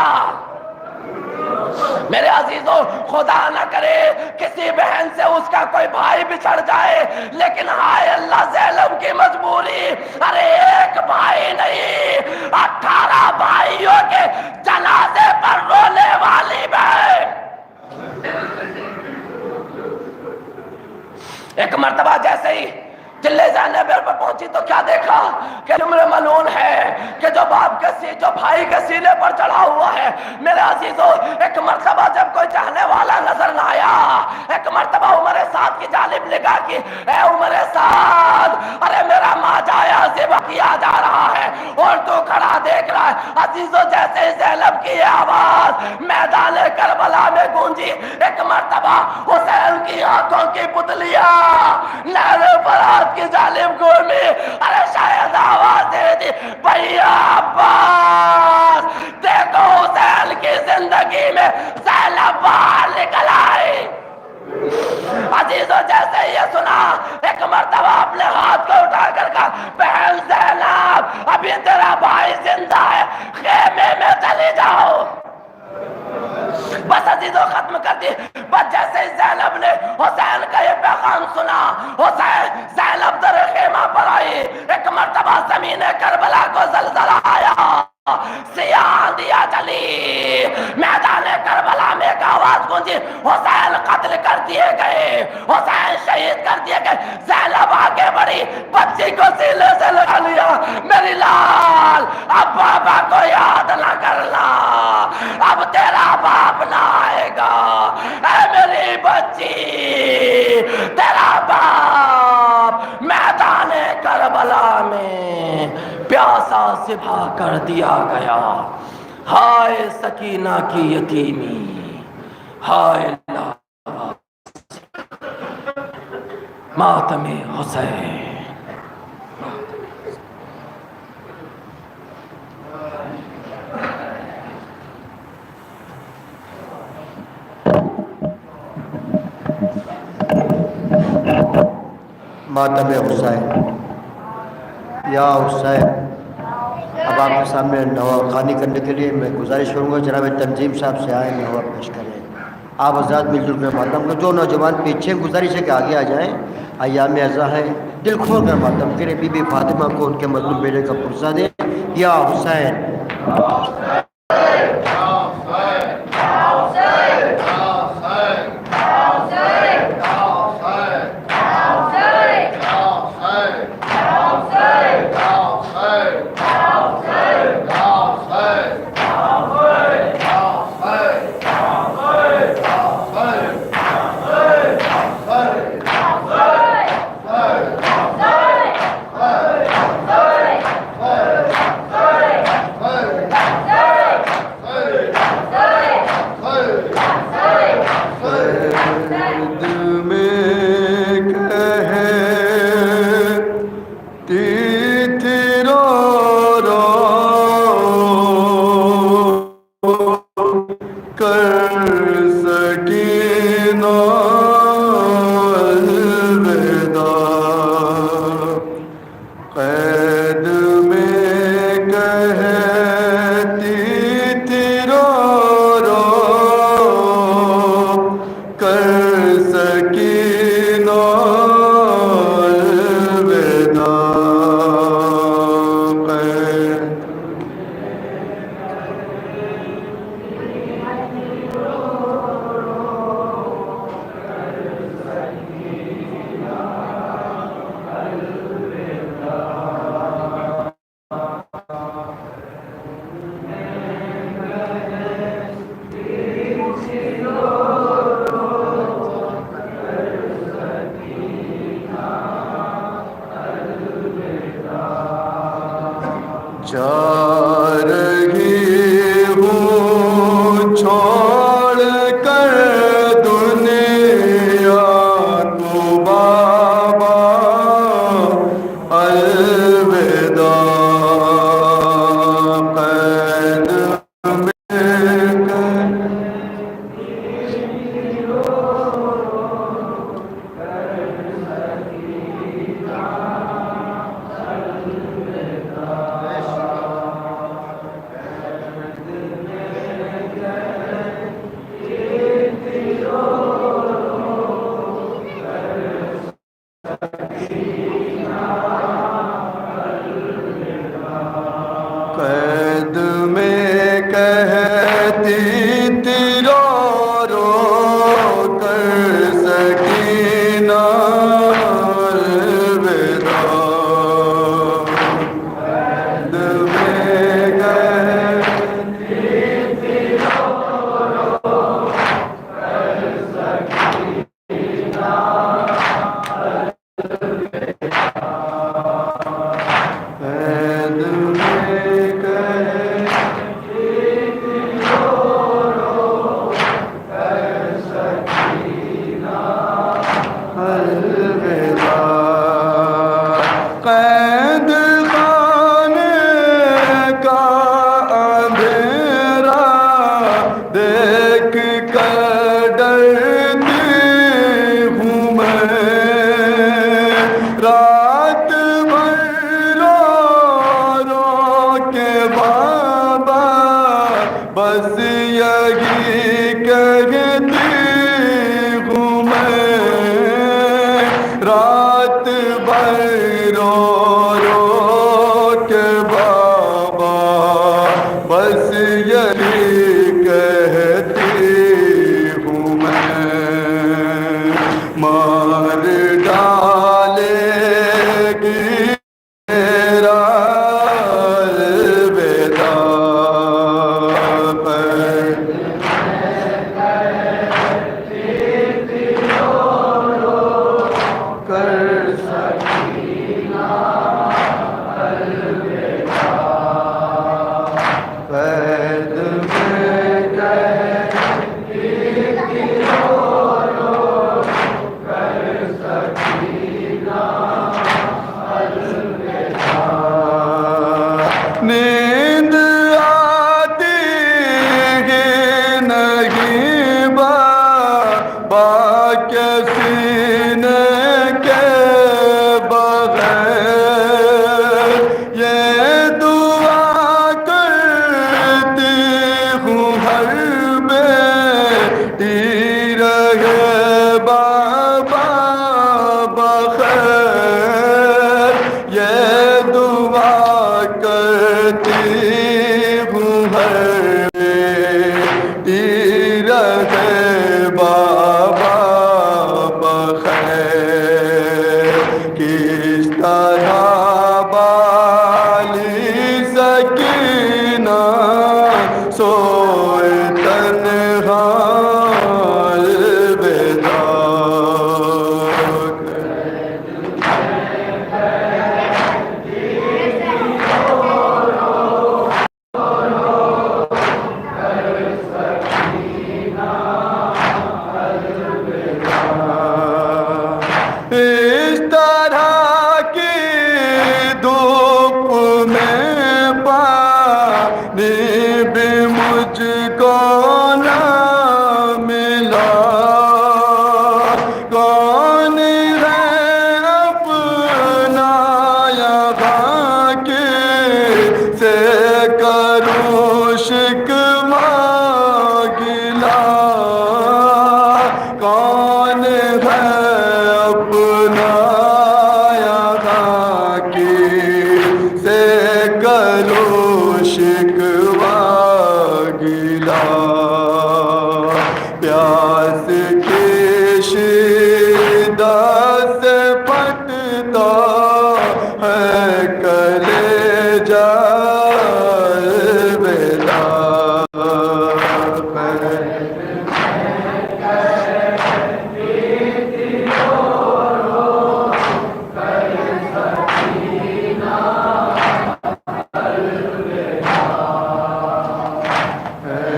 S3: میرے عزیزوں، خدا نہ کرے کسی بہن سے اس کا کوئی بھائی بچھڑ جائے، لیکن ہائے اللہ زینب کی مجبوری، ارے ایک بھائی نہیں 18 بھائیوں کے جنازے پر رونے والی بہن۔ ایک مرتبہ جیسے ہی چلے زینب پر پہنچی تو کیا دیکھا کہ عمر ملعون ہے کہ جو بھائی کے سینے پر چڑھا ہوا ہے۔ میرے عزیزوں، ایک مرتبہ جب کوئی چاہنے والا نظر نہ آیا، ایک مرتبہ عمر سعد کی جانب نگاہ کی، اے عمر سعد، ارے میرا ماجایا ذبح کیا جا رہا ہے اور تو کھڑا دیکھ رہا ہے۔ عزیزوں، جیسے زینب کی یہ آواز میدان کربلا میں گونجی، ایک مرتبہ حسین کی آنکھوں کی پتلیاں نہروں پر کی جانب گھومی، ارے شاید آواز دے دی، بھیا عباس دیکھو حسین کی زندگی میں زینب باہر نکل آئی۔ عزیزوں، جیسے یہ سنا، ایک مرتبہ اپنے ہاتھ کو اٹھا کر کہا، بہن زینب ابھی تیرا بھائی زندہ ہے، خیمے میں چلی جاؤ۔ بس عزیزوں، ختم کر دی۔ بس جیسے زینب نے حسین کا یہ پیغام سنا، حسین زینب در خیمہ پر آئی، ایک مرتبہ زمین کربلا کو زلزلہ آیا، سیاہ آندھیاں چلی، میدان کربلا میں ایک آواز گونجی، حسین قتل کر دیے گئے، حسین شہید کر دیے گئے۔ زینب آگے بڑھی، بچی کو سینے سے لگا لیا، میری لال اب بابا کو یاد نہ کرنا، اب تیرا باپ نہ آئے گا، اے میری بچی تیرا باپ میدان کربلا میں پیاسا ذبح کر دیا گیا۔ ہائے سکینہ کی یتیمی، ہائے ماتم حسین۔
S2: ماتم حسین، یا حسین۔ اب آپ کے سامنے نواب خوانی کرنے کے لیے میں گزارش کروں گا جناب تنظیم صاحب سے آئیں، نواب پیش کریں۔ آپ آزاد مل جل کر ماتم کو، جو نوجوان پیچھے گزارش ہے کہ آگے آ جائیں، ایام ازاں ہے، دل کھول کر ماتم کریں، بی بی فاطمہ کو ان کے مظلوم بیٹے کا پرسہ دیں۔ یا حسین،
S1: Hey!
S4: چھوڑ کر دنیا کو بابا الوداع قید میں کہتی تھی رو رو کر سکینہ الوداع قید میں کہتی تھی رو رو کر سکینہ قید خانے کا اندھیرا دیکھ کر ڈرتی ہوں میں رات بھر رو رو کے بابا بس یہی کہتی ہوں میں رات بھر رو رو کے بابا بس یہی کہتی ہوں میں مار ڈالے گی میرا الوداع کر سکینہ قید میں کہتی تھی رو رو کر سکینہ الوداع نیند آتی ہی نہیں بابا کے سینے کے بغیر یہ دعا کرتی ہوں ہر بیٹی رہے بابا بخیر یہ دعا کرتی ہوں ہر بیٹی رہے بابا بخیر کس طرح بالی سکینہ سوئے تنہا الوداع اس طرح کی دھوپ میں پانی بھی مجھ کو نہ ملا کون ہے اپنا یہاں کی سے کروں شکوہ گلا کون ہے اپنا یہاں کی سے کروں شکوہ گلا پیاس کی شدت سے پھٹتا ہے کلیجہ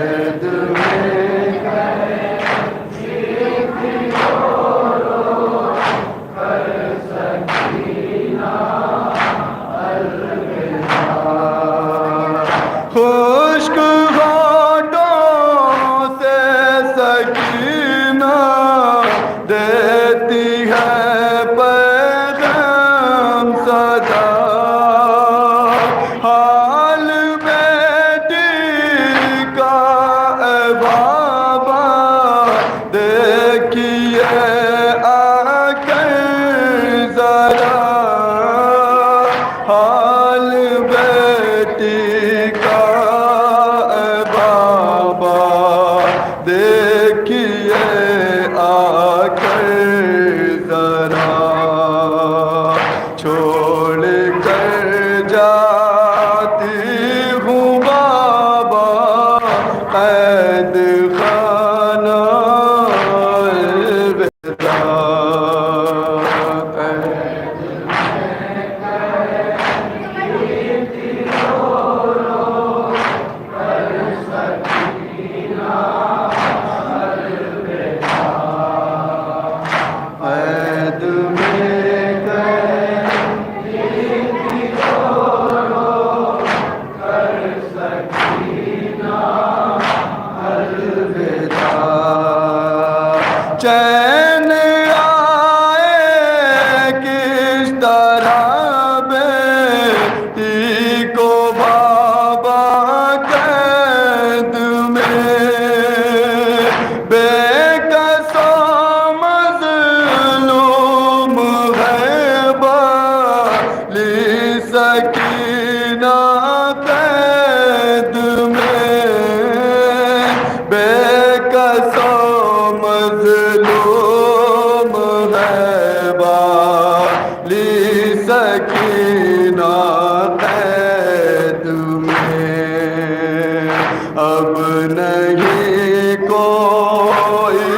S4: الوداع چین آئے کس طرح بیٹی کو بابا قید میں، بے قصوں مظلوم ہے بالی سکینہ قید میں، بے قصوں مظلوم ہے بالی سکینہ قید میں، اب نہیں کوئی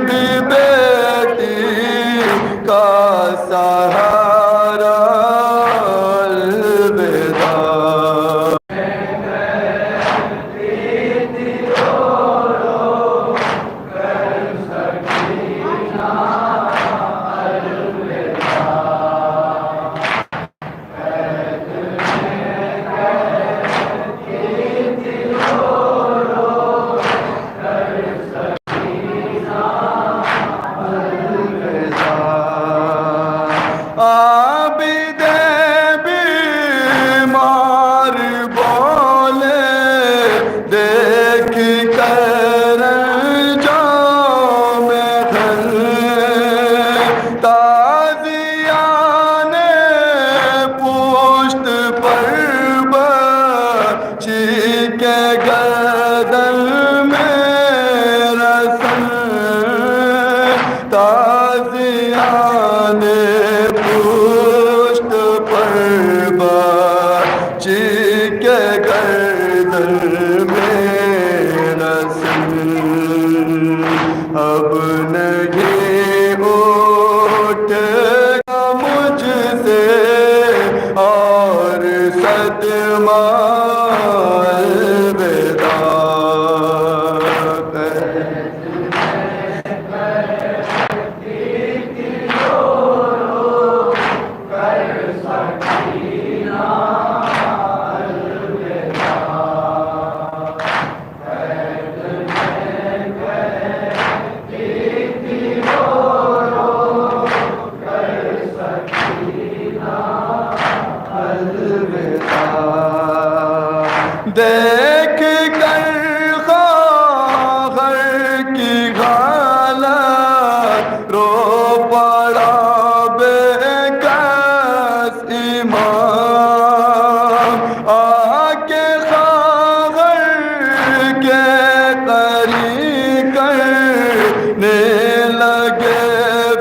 S4: بھی بیٹی کا سہارا، الوداع۔ عابد بیمار بولے دیکھ کر جام گھر، تازیان پشت پر بچی کے گردن میں رسن، تازیان پشت پر بچی کے گردن میں رسن، اب نہیں اٹھے گا مجھ سے اور صدمہ، الوداع۔ دیکھ کر خواہر کی حالت رو پڑا بے کس امام، آ کے خواہر کے قریب کرنے لگے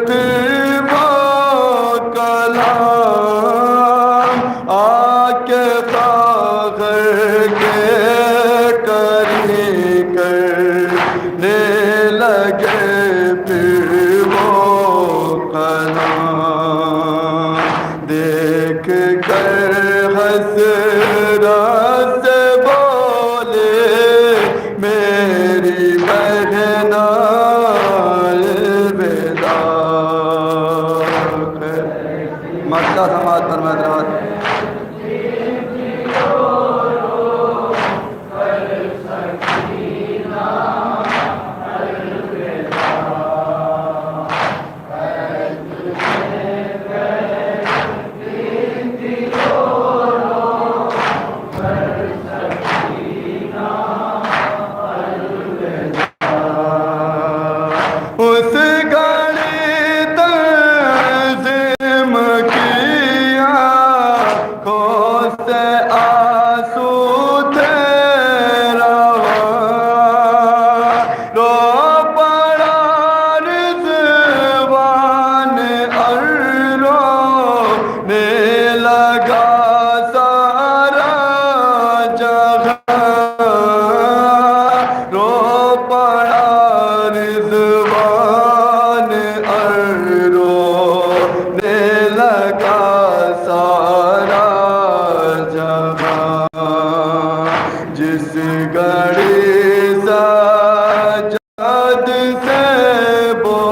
S4: پھر وہ کلام، آ کے خواہر کے قریب کرنے لگے پھر وہ کلام، دیکھ کر حسرت سے بولے میری بہنا، الوداع۔ مسئلہ سماعت فرمائے حضرات۔ اس گھڑی تنظیم کیا آنکھوں سے آنسو تھے رواں، رو پڑا رضوان اور رونے لگا سارا جہاں، رو پڑا رضوان اور رونے لگا سارا جہاں، جس گھڑی سجاد سے بولی